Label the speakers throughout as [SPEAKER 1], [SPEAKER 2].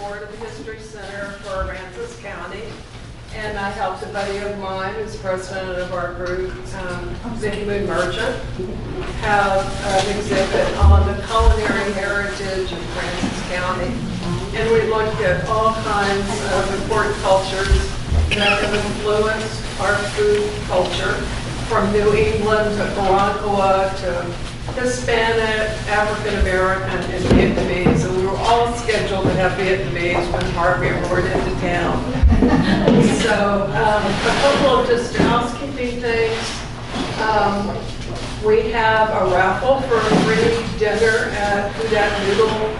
[SPEAKER 1] board of the History Center for Aransas County. And I helped a buddy of mine, who's president of our group, Vicky Moon Merchant, have an exhibit on the culinary heritage of Aransas County. And we looked at all kinds of important cultures that have influenced our food culture, from New England to Karankawa to Hispanic, African American, and Vietnamese. And we were all scheduled to have Vietnamese when Harvey roared into town. So a couple of just housekeeping things. We have a raffle for a free dinner at Hu-Dat Noodle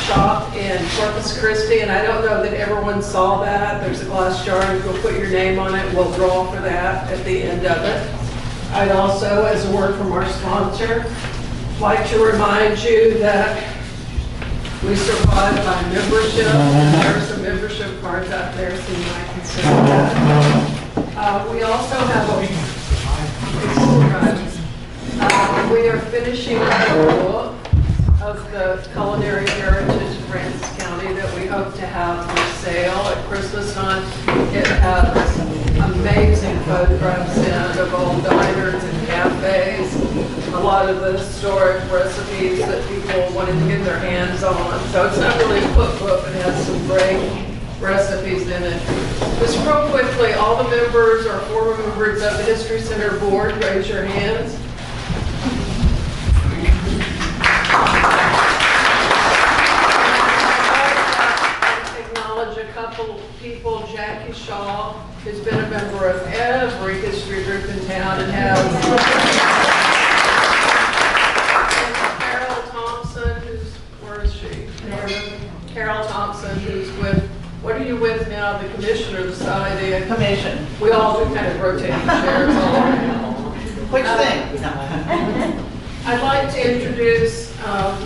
[SPEAKER 1] Shop in Corpus Christi, and I don't know that everyone saw that. There's a glass jar, and you'll put your name on it. We'll draw for that at the end of it. I'd also, as a word from our sponsor, like to remind you that we survive by membership. There are some membership cards out there, so you might consider that. We also have we are finishing a book of the culinary heritage of Aransas County that we hope to have for sale at Christmas time. It has amazing photographs in of old diners and cafes, a lot of the historic recipes that people wanted to get their hands on. So it's not really a cookbook, but it has some great recipes in it. Just real quickly, all the members or former members of the History Center board, raise your hands. A couple of people, Jackie Shaw, who's been a member of every history group in town and has. And Carol Thompson, where is she? Carol Thompson, who's with, what are you with now? The Commissioner of the Society?
[SPEAKER 2] Commission.
[SPEAKER 1] We all do kind of rotating chairs all around.
[SPEAKER 2] Which thing?
[SPEAKER 1] I'd like to introduce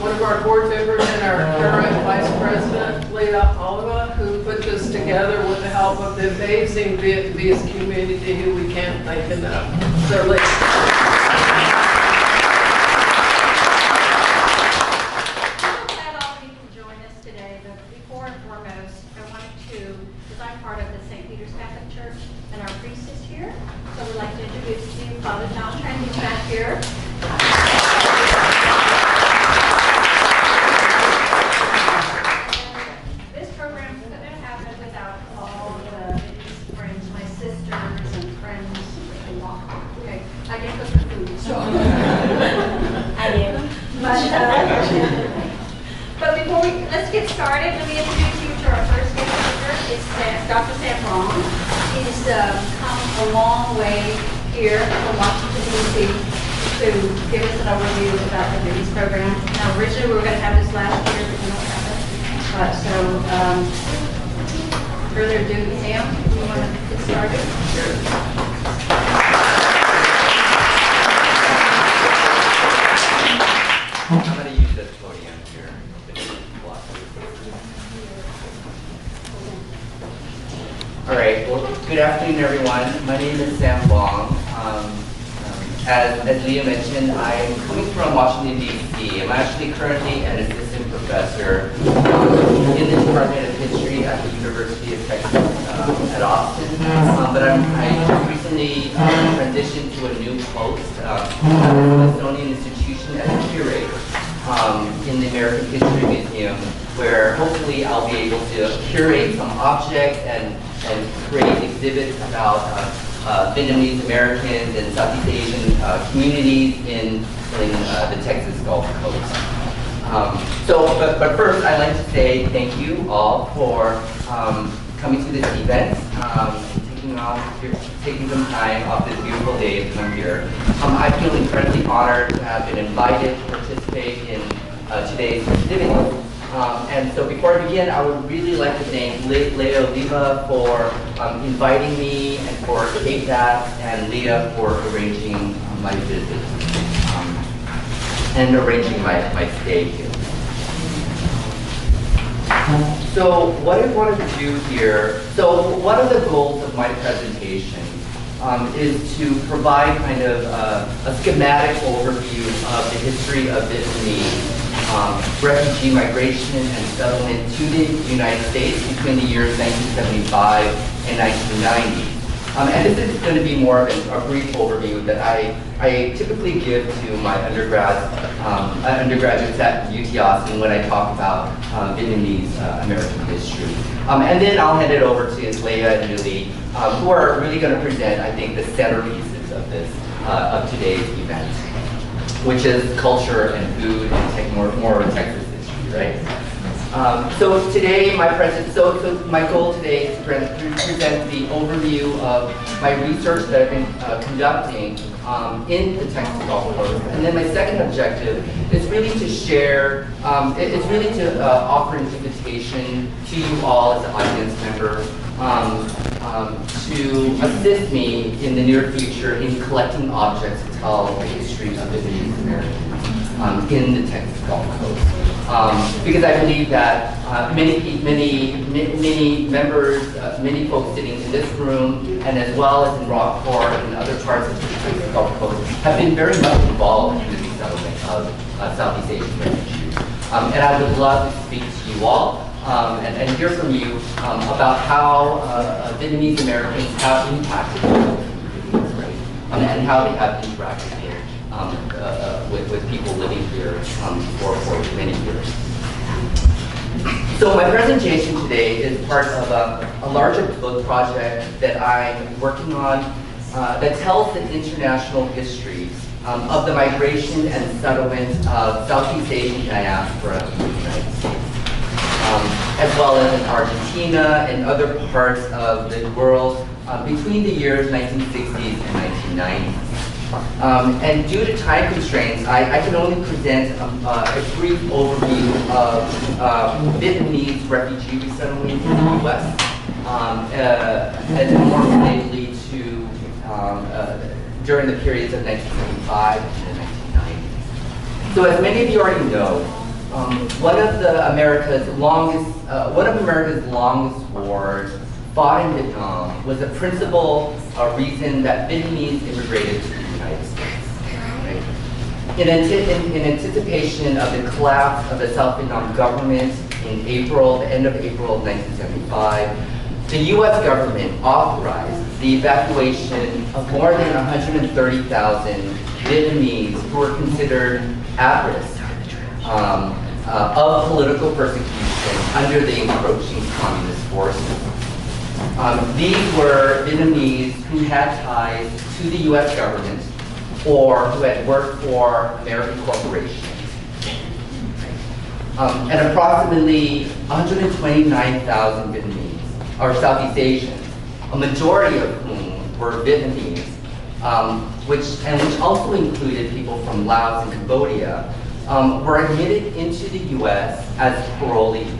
[SPEAKER 1] one of our board members and our current Vice President, Leah Oliva, who put this together with the help of the amazing Vietnamese community who we can't thank enough. So Leah.
[SPEAKER 3] I'm glad all of you can join us today, but before and foremost, I wanted to, because I'm part of the St. Peter's Catholic Church, and our priest is here, so we'd like to introduce to you Father John Trendy back here. This program couldn't have happened without all the friends, my sisters and friends. Okay, I didn't cook the food, so I did. But before let's get started. Let me introduce you to our first guest speaker. It's Dr. Sam Vong. He's come a long way here from Washington, D.C. to give us an overview about the Vietnamese program. Now, originally we were going to have this last year, but we don't have it. Further ado, Sam, you want to get started? Sure.
[SPEAKER 4] I'm going to use this podium here. All right, well, good afternoon, everyone. My name is Sam Vong. As Leah mentioned, I'm coming from Washington, D.C. I'm actually currently an assistant professor in the Department of History at the University of Texas at Austin. But I just recently transitioned to a new post at the Smithsonian Institution as a curator in the American History Museum, where hopefully I'll be able to curate some objects and create exhibits about Vietnamese Americans and Southeast Asian communities in the Texas Gulf Coast. But first, I'd like to say thank you all for coming to this event and taking some time off this beautiful day to come here. I feel incredibly honored to have been invited to participate in today's festivities. And so before I begin, I would really like to thank Leah Oliva for inviting me, and for Hu-Dat and Leah for arranging my visit and arranging my stay here. So what I wanted to do here, so one of the goals of my presentation is to provide kind of a schematic overview of the history of Vietnamese refugee migration and settlement to the United States between the years 1975 and 1990. And this is going to be more of a brief overview that I typically give to my undergraduates at UT Austin when I talk about Vietnamese American history. And then I'll hand it over to Leah and Lily, who are really going to present, I think, the centerpieces of this, of today's event, which is culture and food and more Texas history, right? So today, my goal today is to present the overview of my research that I've been conducting in the Texas Gulf Coast. And then my second objective is really to share, it's really to offer an invitation to you all as an audience member to assist me in the near future in collecting objects to tell the history of Vietnamese Americans in the Texas Gulf Coast. Because I believe that many members, many folks sitting in this room, and as well as in Rockport and other parts of the Texas Gulf Coast, have been very much involved in the resettlement of Southeast Asian refugees. And I would love to speak to you all and hear from you about how Vietnamese Americans have impacted the communities, right? And how they have interacted here with people living here for many years. So my presentation today is part of a larger book project that I'm working on that tells the international history of the migration and settlement of Southeast Asian diaspora in the United States, as well as in Argentina and other parts of the world between the years 1960s and 1990s. And due to time constraints, I can only present a brief overview of Vietnamese refugee resettlement in the U.S. And more relatedly to during the periods of 1975 and 1990. So as many of you already know, one of America's longest wars fought in Vietnam was the principal reason that Vietnamese immigrated to the United States. Right? In anticipation of the collapse of the South Vietnam government in April, the end of April of 1975, the U.S. government authorized the evacuation of more than 130,000 Vietnamese who were considered at risk of political persecution under the encroaching communist forces. These were Vietnamese who had ties to the U.S. government or who had worked for American corporations. And approximately 129,000 Vietnamese, or Southeast Asians, a majority of whom were Vietnamese, which also included people from Laos and Cambodia, were admitted into the U.S. as parolees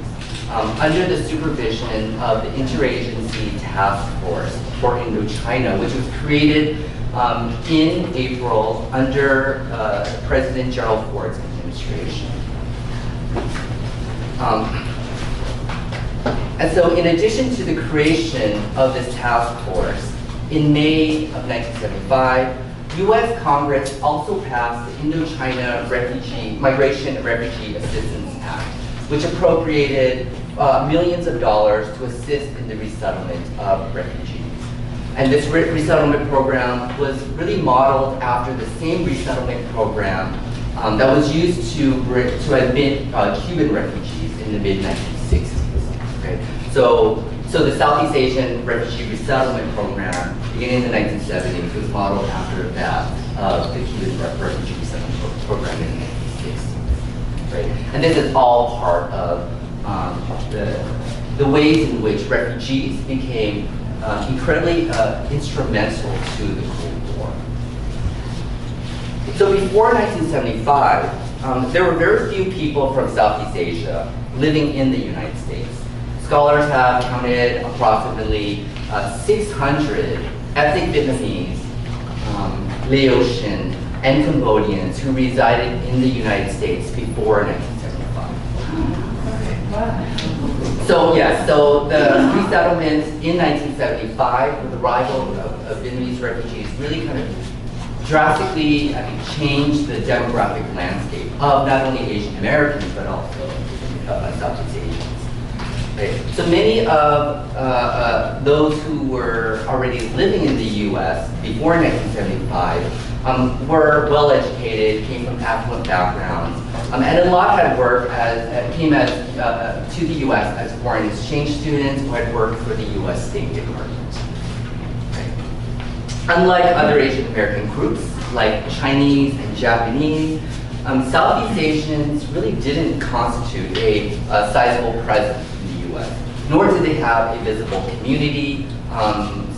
[SPEAKER 4] under the supervision of the Interagency Task Force for Indochina, which was created in April under President Gerald Ford's administration. And so in addition to the creation of this task force, in May of 1975, U.S. Congress also passed the Indochina Migration and Refugee Assistance Act, which appropriated millions of dollars to assist in the resettlement of refugees. And this resettlement program was really modeled after the same resettlement program that was used to admit Cuban refugees in the mid-1960s. Okay? So the Southeast Asian Refugee Resettlement Program, beginning in the 1970s, was modeled after that of the Cuban Refugee Resettlement Program in the 1960s. Right? And this is all part of the ways in which refugees became incredibly instrumental to the Cold War. So before 1975, there were very few people from Southeast Asia living in the United States. Scholars have counted approximately 600 ethnic Vietnamese, Laotian, and Cambodians who resided in the United States before 1975. So the resettlement in 1975 with the arrival of Vietnamese refugees really kind of drastically, changed the demographic landscape of not only Asian Americans, but also Southeast Asians. Right? So many of those who were already living in the US before 1975 were well educated, came from affluent backgrounds, and a lot had worked came to the US as foreign exchange students who had worked for the US State Department. Right? Unlike other Asian American groups, like Chinese and Japanese, Southeast Asians really didn't constitute a sizable presence in the US, nor did they have a visible community,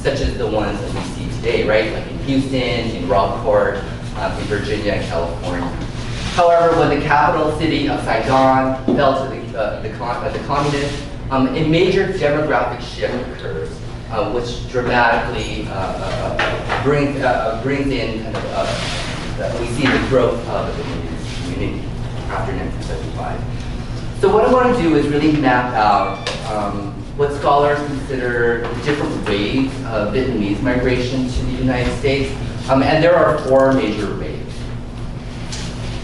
[SPEAKER 4] such as the ones that we see today, right? Like in Houston, in Rockport, in Virginia, and California. However, when the capital city of Saigon fell to the communists, a major demographic shift occurs, which dramatically brings in kind of, we see the growth of the Vietnamese community after 1975. So what I want to do is really map out what scholars consider different waves of Vietnamese migration to the United States, and there are 4 major waves.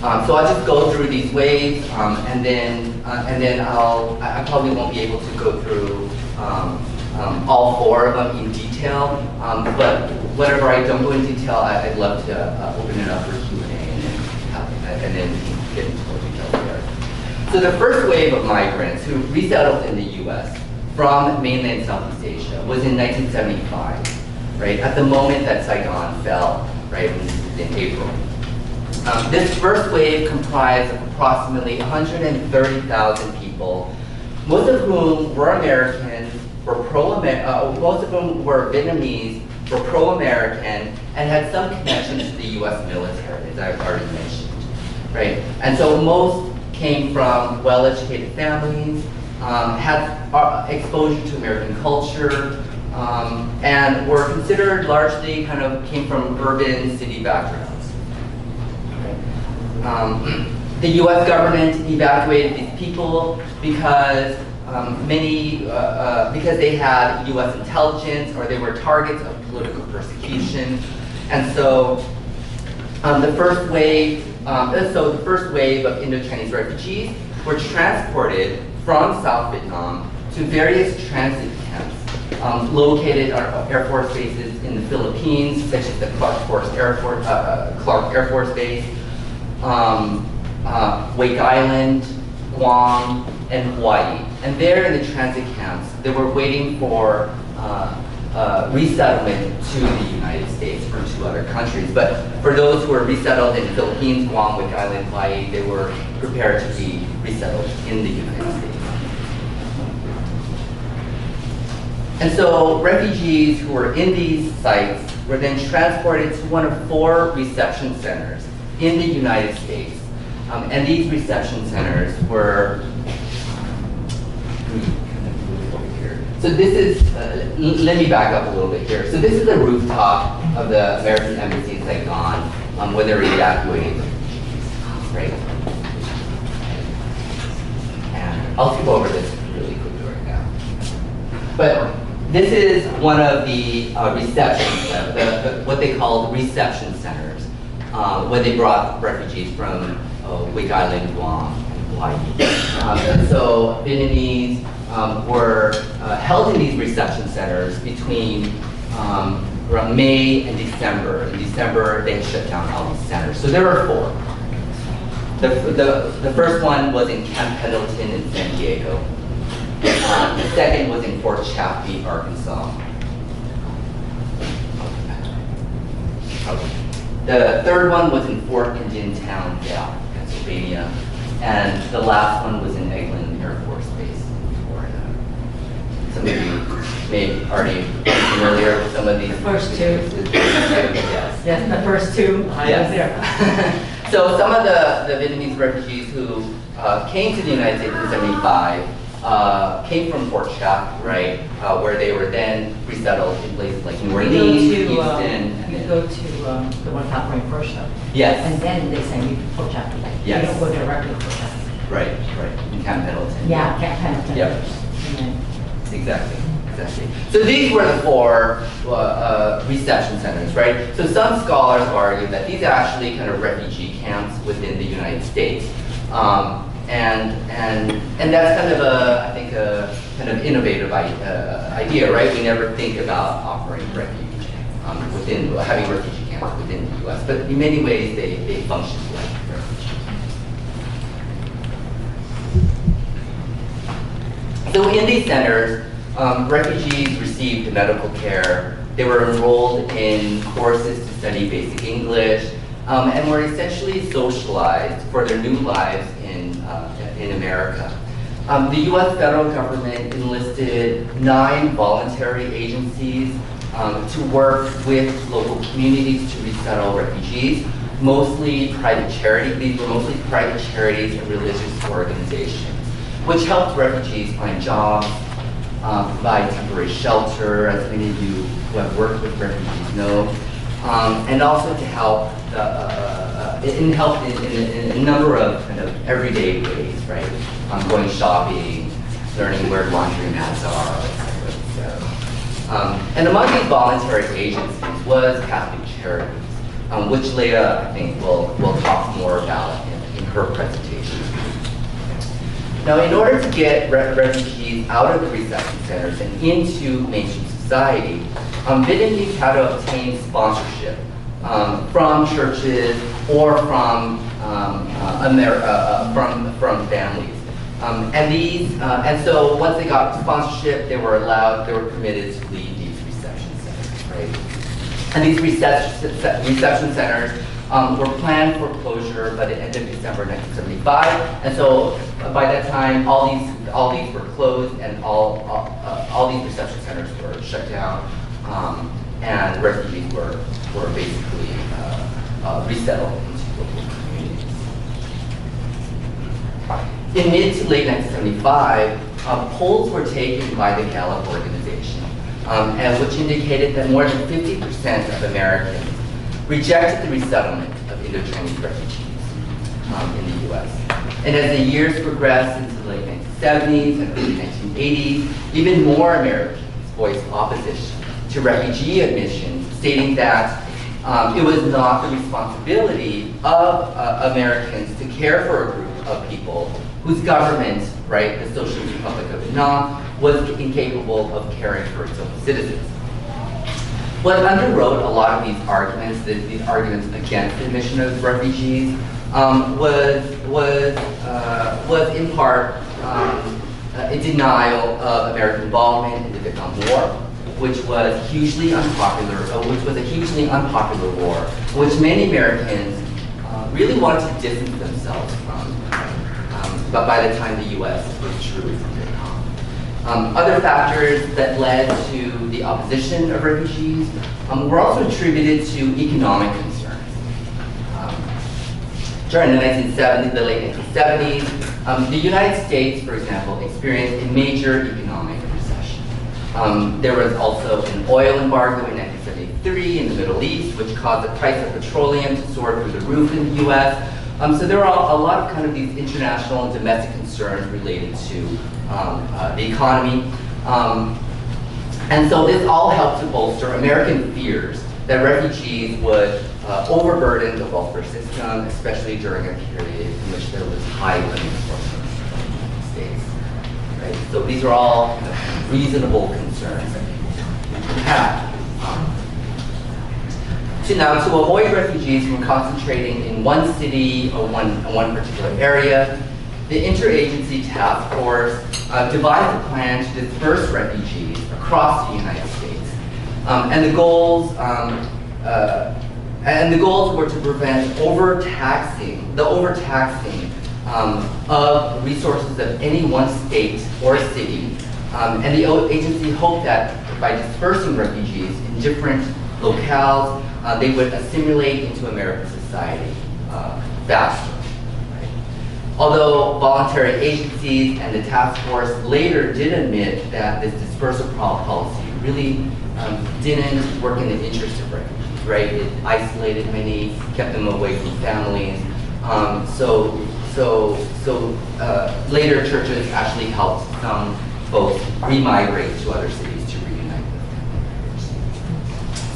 [SPEAKER 4] So I'll just go through these waves, and then I probably won't be able to go through all 4 of them in detail, but whatever I don't go in detail, I'd love to open it up for Q&A and then we can get into more details there. So the first wave of migrants who resettled in the US from mainland Southeast Asia was in 1975, right? At the moment that Saigon fell, right, in April. This first wave comprised of approximately 130,000 people, most of whom were Americans, most of whom were Vietnamese, were pro-American, and had some connection to the US military, as I've already mentioned, right? And so most came from well-educated families, had exposure to American culture, and were considered largely came from urban city backgrounds. The US government evacuated these people because because they had US intelligence or they were targets of political persecution. And so the first wave of Indo-Chinese refugees were transported from South Vietnam to various transit camps located on Air Force bases in the Philippines, such as the Clark Air Force Base, Wake Island, Guam, and Hawaii. And there in the transit camps, they were waiting for resettlement to the United States or to other countries. But for those who were resettled in the Philippines, Guam, Wake Island, Hawaii, they were prepared to be resettled in the United States. And so refugees who were in these sites were then transported to one of 4 reception centers in the United States. And these reception centers were, so this is, let me back up a little bit here. So this is the rooftop of the American Embassy in Saigon where they're evacuating refugees, right? And I'll skip over this really quickly right now. But this is one of the reception, what they call reception centers, where they brought refugees from Wake Island, Guam, and Hawaii. So Vietnamese were held in these reception centers between around May and December. In December, they shut down all these centers. So there were 4. The first one was in Camp Pendleton in San Diego. The second was in Fort Chaffee, Arkansas. The third one was in Fort Indiantown, Pennsylvania. And the last one was in Eglin Air Force Base in Florida. Some of you may already be familiar with some of these.
[SPEAKER 5] The first 2.
[SPEAKER 4] Yes.
[SPEAKER 5] Yes, the first 2. I was there.
[SPEAKER 4] So some of the Vietnamese refugees who came to the United States in 75 came from Fort Chaffee, right, where they were then resettled in places like New Orleans, Houston.
[SPEAKER 5] You go to the one California first, though.
[SPEAKER 4] Yes.
[SPEAKER 5] And then they send you to Fort Chaffee.
[SPEAKER 4] Yes.
[SPEAKER 5] You don't go directly to Fort Chaffee.
[SPEAKER 4] Right, in Camp Pendleton.
[SPEAKER 5] Yeah, Camp Pendleton.
[SPEAKER 4] Yep.
[SPEAKER 5] first. And then
[SPEAKER 4] Exactly. exactly. So these were the 4 reception centers, right? So some scholars have argued that these are actually kind of refugee camps within the United States. And that's kind of I think a kind of innovative idea, right? We never think about offering refuge having refugee camps within the U.S., but in many ways they function like refugees. So in these centers, refugees received medical care. They were enrolled in courses to study basic English, and were essentially socialized for their new lives in America. The U.S. federal government enlisted 9 voluntary agencies to work with local communities to resettle refugees, mostly private charities. These were mostly private charities and religious organizations, which helped refugees find jobs, provide temporary shelter, as many of you who have worked with refugees know, and also to help in a number of kind of everyday ways, right? Going shopping, learning where laundry mats are, etc. And among these voluntary agencies was Catholic Charities, which Leah, I think, will talk more about in her presentation. Now, in order to get refugees out of the reception centers and into mainstream society, Vietnamese had to obtain sponsorship from churches or from families. And so once they got sponsorship, they were permitted to leave these reception centers, right? And these reception centers were planned for closure by the end of December 1975. And so by that time, all these were closed, and all these reception centers were shut down, and refugees were basically resettled into local communities. In mid to late 1975, polls were taken by the Gallup organization, and which indicated that more than 50% of Americans rejected the resettlement of Indo-Chinese refugees in the U.S. And as the years progressed into the late 1970s and early 1980s, even more Americans voiced opposition to refugee admissions, stating that it was not the responsibility of Americans to care for a group of people whose government, right, the Socialist Republic of Vietnam, was incapable of caring for its own citizens. What underwrote a lot of these arguments against the admission of refugees, was in part a denial of American involvement in the Vietnam War, which was a hugely unpopular war, which many Americans really wanted to distance themselves from. But by the time the U.S. withdrew from Vietnam. Other factors that led to the opposition of refugees were also attributed to economic concerns. During the late 1970s, the United States, for example, experienced a major economic recession. There was also an oil embargo in 1973 in the Middle East, which caused the price of petroleum to soar through the roof in the U.S. So there are a lot of kind of these international and domestic concerns related to the economy. And so this all helped to bolster American fears that refugees would overburden the welfare system, especially during a period in which there was high unemployment in the United States. Right? So these are all kind of reasonable concerns that people have. Now, to avoid refugees from concentrating in one city or one particular area, the interagency task force devised a plan to disperse refugees across the United States, and the goals were to prevent the overtaxing of resources of any one state or city, and the agency hoped that by dispersing refugees in different locales, they would assimilate into American society faster. Right? Although voluntary agencies and the task force later did admit that this dispersal policy really didn't work in the interest of refugees, right? It isolated many, kept them away from families. Later churches actually helped some folks remigrate to other cities to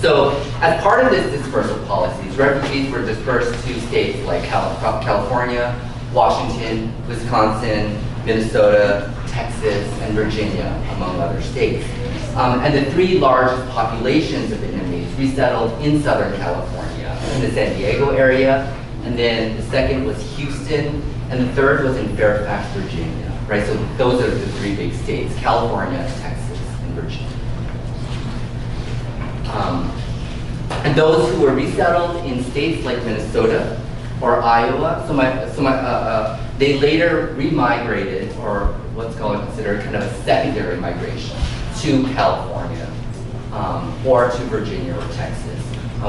[SPEAKER 4] So as part of this dispersal policies, refugees were dispersed to states like California, Washington, Wisconsin, Minnesota, Texas, and Virginia, among other states. And the three largest populations of Vietnamese resettled in Southern California, in the San Diego area, and then the second was Houston, and the third was in Fairfax, Virginia, right? So those are the three big states, California, Texas, and Virginia. And those who were resettled in states like Minnesota or Iowa, they later remigrated, or what's considered kind of a secondary migration, to California or to Virginia or Texas,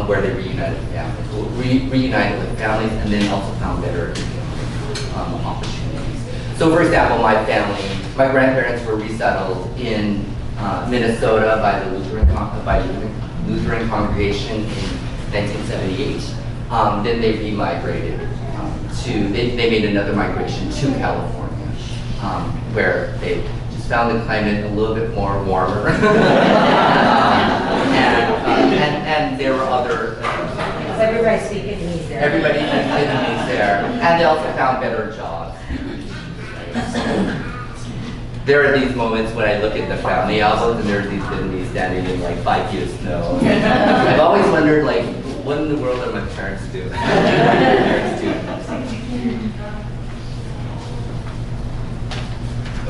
[SPEAKER 4] where they reunited with families, and then also found better opportunities. So, for example, my grandparents were resettled in Minnesota by the Lutheran congregation in 1978. Then they remigrated they made another migration to California, where they just found the climate a little bit more warmer. And there were other...
[SPEAKER 5] Everybody speak Vietnamese there.
[SPEAKER 4] Everybody speaks Vietnamese there. And they also found better jobs. There are these moments when I look at the family albums and there's these Vietnamese standing in like 5 feet of snow. I've always wondered, like, what in the world are my parents doing?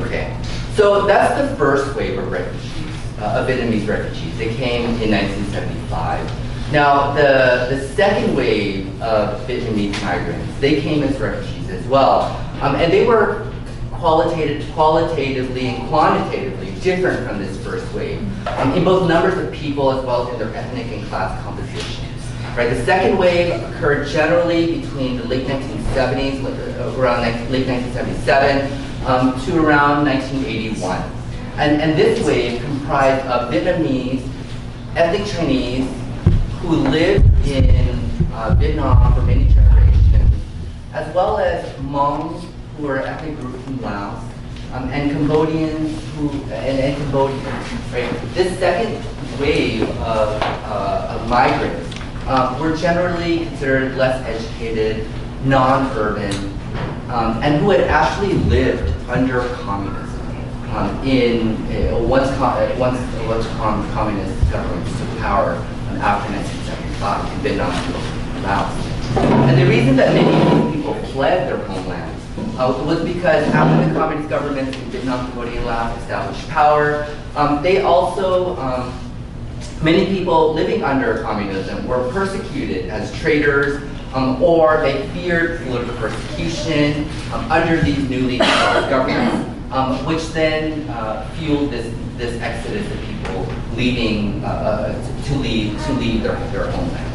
[SPEAKER 4] Okay, so that's the first wave of refugees, of Vietnamese refugees. They came in 1975. Now, the second wave of Vietnamese migrants, they came as refugees as well. And they were qualitatively and quantitatively different from this first wave, in both numbers of people as well as in their ethnic and class compositions. Right, the second wave occurred generally between the late 1970s, around late 1977, to around 1981. And this wave comprised of Vietnamese, ethnic Chinese, who lived in Vietnam for many generations, as well as Hmong, who are an ethnic group from Laos, and Cambodians and Cambodians. Right? This second wave of migrants were generally considered less educated, non-urban, and who had actually lived under communism once communist governments took power after 1975 in Vietnam and Laos. And the reason that many people fled their homelands was because after the communist governments in Vietnam, Cambodia, and Laos established power, they also, many people living under communism were persecuted as traitors, or they feared political persecution under these newly established governments, which then fueled this exodus of people leaving to leave their homelands.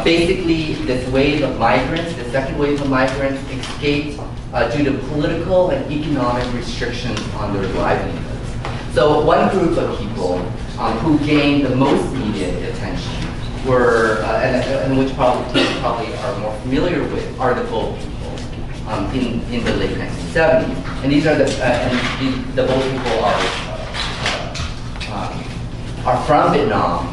[SPEAKER 4] Basically, this wave of migrants, the second wave of migrants, escaped due to political and economic restrictions on their livelihoods. So one group of people who gained the most media attention were, and which probably are more familiar with, are the Boat people in the late 1970s. And these are the Boat people are from Vietnam.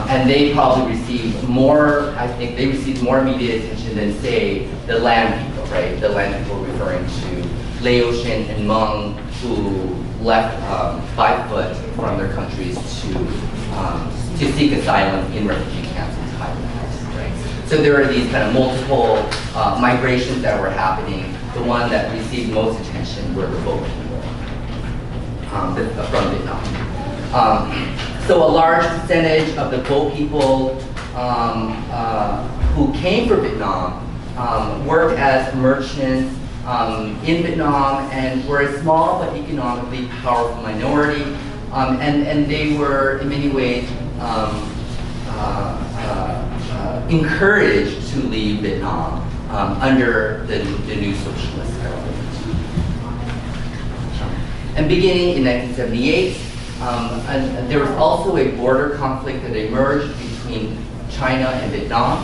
[SPEAKER 4] And they probably received more, I think they received more media attention than, say, the land people, right? The land people referring to Laotian and Hmong, who left by foot from their countries to seek asylum in refugee camps in Thailand, right? So there are these kind of multiple migrations that were happening. The one that received most attention were the Boat people from Vietnam. So a large percentage of the Boat people who came from Vietnam worked as merchants in Vietnam and were a small but economically powerful minority, and they were in many ways encouraged to leave Vietnam under the new socialist government. And beginning in 1978, and there was also a border conflict that emerged between China and Vietnam,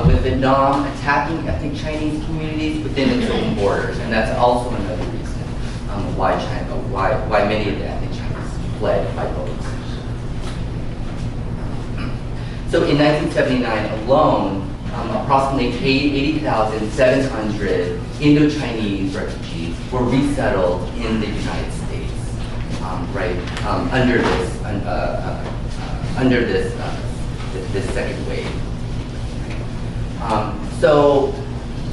[SPEAKER 4] with Vietnam attacking ethnic Chinese communities within its own borders, and that's also another reason why many of the ethnic Chinese fled by boats. So in 1979 alone, approximately 80,700 Indo-Chinese refugees were resettled in the United States, right, under this second wave. So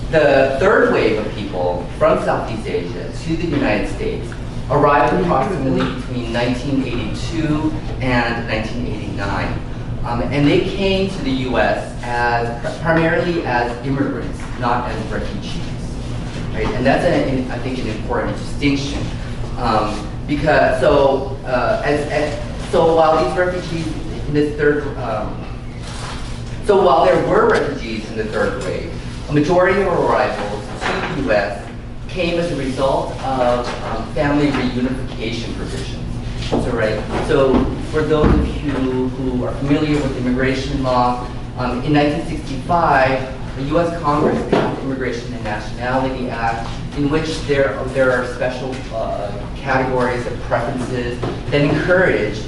[SPEAKER 4] the third wave of people from Southeast Asia to the United States arrived approximately between 1982 and 1989. And they came to the U.S. primarily as immigrants, not as refugees, right? And that's, I think, an important distinction, because so while these refugees in this so while there were refugees in the third wave, a majority of arrivals to the U.S. came as a result of family reunification provisions. So for those of you who are familiar with immigration law, in 1965, the U.S. Congress passed the Immigration and Nationality Act, in which there are special categories of preferences that encourage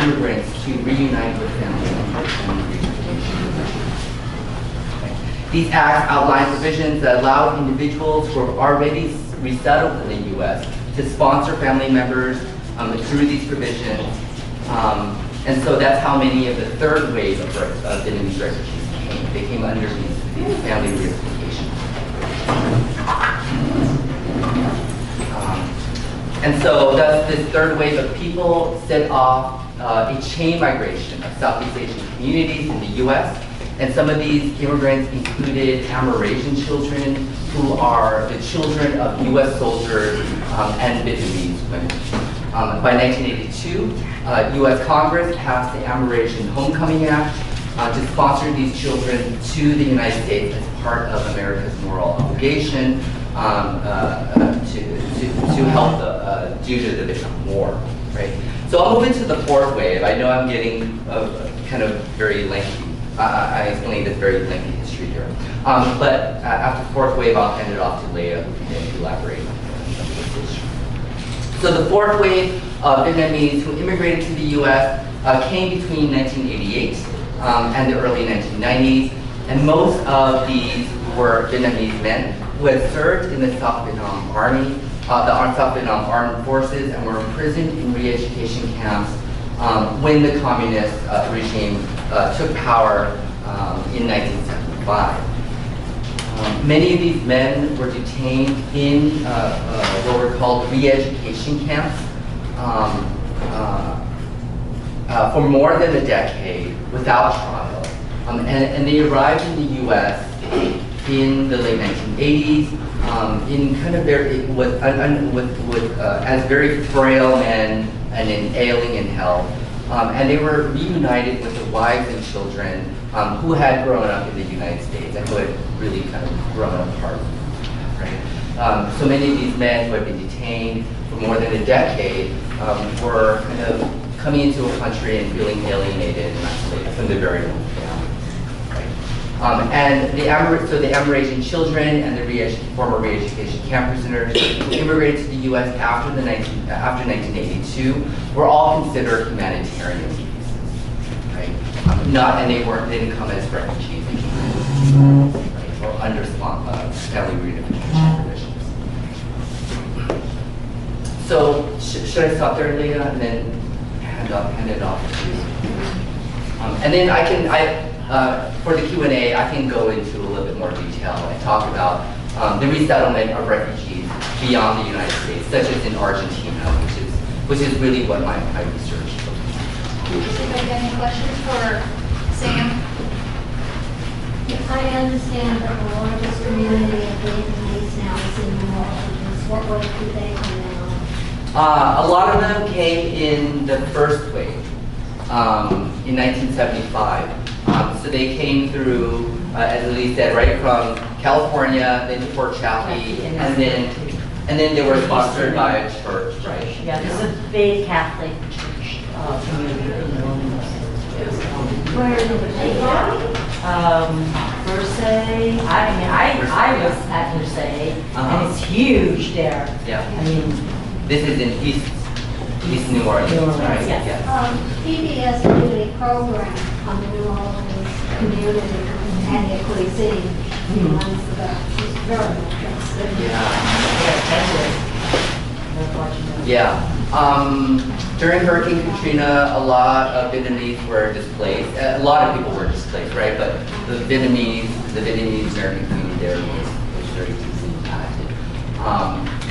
[SPEAKER 4] immigrants to reunite with family members. These acts outline provisions that allow individuals who are already resettled in the U.S. to sponsor family members through these provisions. And so that's how many of the third wave of Vietnamese refugees came. They came under these family reunification. And so thus this third wave of people set off a chain migration of Southeast Asian communities in the U.S. And some of these immigrants included Amerasian children, who are the children of U.S. soldiers and Vietnamese women. By 1982, U.S. Congress passed the Amerasian Homecoming Act to sponsor these children to the United States as part of America's moral obligation to help due to the Vietnam War, right? So I'll move into the fourth wave. I know I'm getting kind of very lengthy. I explained this very lengthy history here. But after the fourth wave, I'll hand it off to Leah, who can elaborate on this issue. So the fourth wave of Vietnamese who immigrated to the U.S. Came between 1988 and the early 1990s, and most of these were Vietnamese men who had served in the South Vietnam Army, the South Vietnam Armed Forces, and were imprisoned in re-education camps when the communist regime took power in 1975. Many of these men were detained in what were called re-education camps for more than a decade without trial. And they arrived in the U.S. in the late 1980s in kind of as very frail men and ailing in health. And they were reunited with their wives and children who had grown up in the United States and who had really kind of grown apart. Right? So many of these men who had been detained for more than a decade were kind of coming into a country and feeling alienated and isolated from their very own family. Right? And the Amerasian children and the former re-education camp prisoners who immigrated to the U.S. after 1982 were all considered humanitarian cases, right? And they didn't come as refugees, they came as, right, or under family reunification provisions. So should I stop there, Leah, and then hand it off to you? And then for the Q&A, I can go into a little bit more detail and talk about the resettlement of refugees beyond the United States, such as in Argentina, which is really what my research focuses.
[SPEAKER 3] Does anybody have any questions for Sam?
[SPEAKER 6] I understand that the largest community of Vietnamese now is in New Orleans. What way do they come out?
[SPEAKER 4] A lot of them came in the first wave in 1975. So they came through, as Elise said, right from California, then to Fort Chaffee, and then they were sponsored by a church, right?
[SPEAKER 5] Yeah, this is a big Catholic church community in New Orleans.
[SPEAKER 6] Where do they go?
[SPEAKER 5] Versailles. I was at Versailles, and it's huge there.
[SPEAKER 4] Yeah.
[SPEAKER 5] I mean,
[SPEAKER 4] This is in East New Orleans,
[SPEAKER 5] New Orleans,
[SPEAKER 4] right?
[SPEAKER 5] yes.
[SPEAKER 6] PBS did a program on the New Orleans community and the cuisine. It's very interesting.
[SPEAKER 4] Yeah. During Hurricane Katrina, a lot of Vietnamese were displaced. A lot of people were displaced, right? But the Vietnamese American community there was very deeply impacted.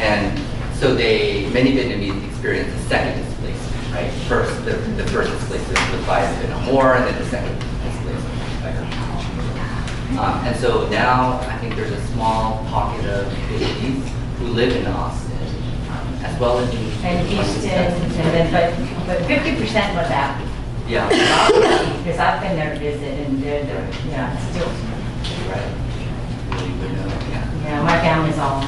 [SPEAKER 4] And so many Vietnamese experienced a second displacement, right? First, the first displacement was by the Vietnam War, and then the second displacement by Hurricane Katrina. And so now I think there's a small pocket of Vietnamese who live in Austin. As well as in
[SPEAKER 5] Houston, and then, but 50% was out.
[SPEAKER 4] Yeah.
[SPEAKER 5] Because I've been there to visit, and they're still.
[SPEAKER 4] Right. Really good know. Yeah.
[SPEAKER 5] Yeah, my family's all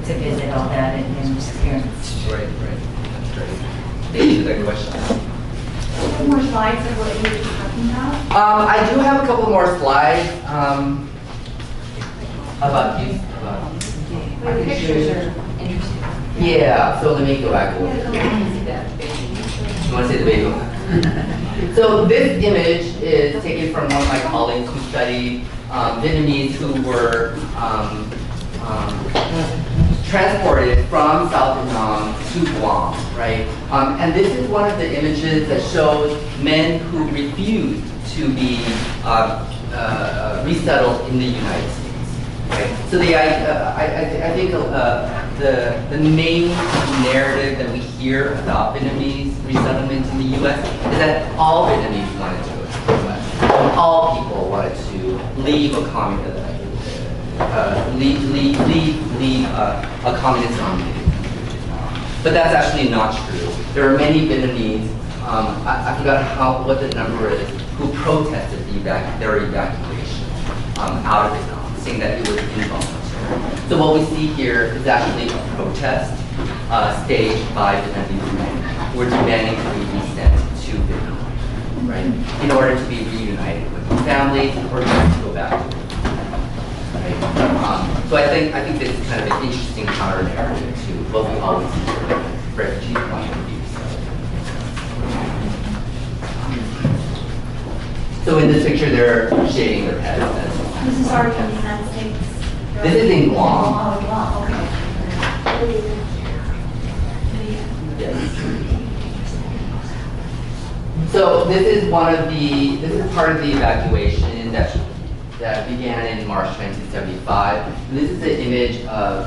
[SPEAKER 5] to visit all that and experience.
[SPEAKER 4] Right. That's great. Thank you for that question.
[SPEAKER 6] Any more slides of what you were talking about?
[SPEAKER 4] I do have a couple more slides about these.
[SPEAKER 3] The pictures are interesting.
[SPEAKER 4] Yeah, so let me go back a little bit. You want to see the video? So this image is taken from one of my colleagues who studied Vietnamese who were transported from South Vietnam to Vong, right? And this is one of the images that shows men who refused to be resettled in the United States. Right. So I think the main narrative that we hear about Vietnamese resettlement in the U.S. is that all Vietnamese wanted to go to the U.S. All people wanted to leave a communist community. But that's actually not true. There are many Vietnamese. I forgot what the number is who protested their evacuation out of Vietnam, saying that it was involuntary. So what we see here is actually a protest staged by Vietnamese men who are demanding to be resent to Vietnam, right? In order to be reunited with their families or to go back to Vietnam. Right? So I think this is kind of an interesting counter narrative to what we always hear about refugee point of view. So in this picture, they're shaving their heads.
[SPEAKER 6] This is already from the United States.
[SPEAKER 4] This is in Vong.
[SPEAKER 6] Oh, wow, okay.
[SPEAKER 4] Yes. So this is part of the evacuation that began in March 1975. And this is an image of,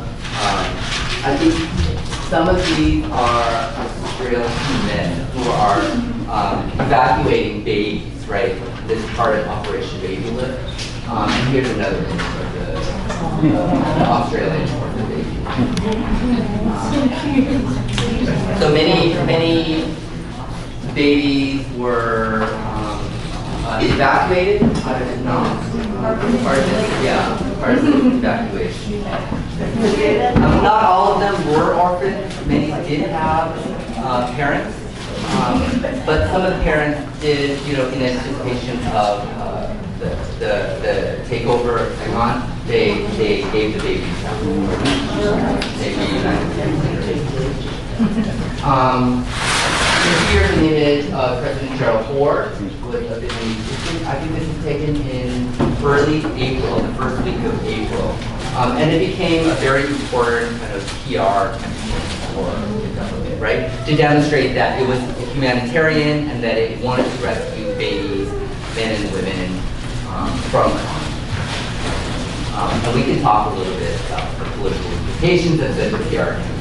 [SPEAKER 4] I think some of these are Australian men who are evacuating babies, right? This is part of Operation Baby Lift. And here's another image of the Australian orphan baby. So many babies were evacuated out of Vietnam. Part of this evacuation. Not all of them were orphans. Many did have parents. But some of the parents did, in anticipation of the takeover of Saigon, they gave the babies back. They reunited. Here's an image of President Gerald Ford with a Vietnamese assistant. I think this is taken in early April, the first week of April. And it became a very important kind of PR campaign for the government, right? To demonstrate that it was humanitarian and that it wanted to rescue babies, men and women from it. And we can talk a little bit about the political implications of the PR campaign.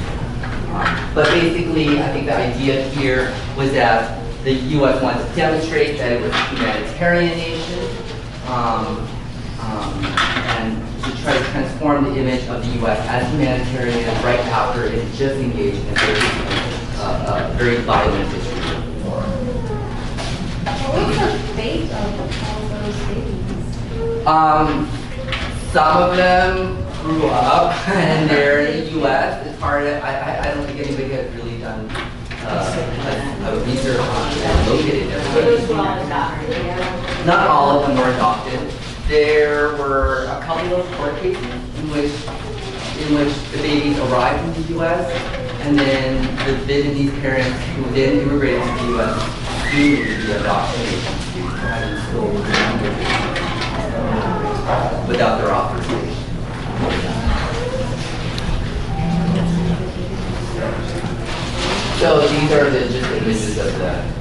[SPEAKER 4] But basically, I think the idea here was that the U.S. wanted to demonstrate that it was a humanitarian nation and to try to transform the image of the U.S. as humanitarian right after it had just engaged in a very violent history of war.
[SPEAKER 6] What was the fate of all those babies?
[SPEAKER 4] Some of them grew up and they're in the U.S. It's part of, I don't think anybody has really done a research on and located everybody. Not all of them were adopted. There were a couple of court cases in which the babies arrived in the U.S. and then the Vietnamese parents who then immigrated to the U.S. sued the adoption agency for having go without their authorization. So these are just images of the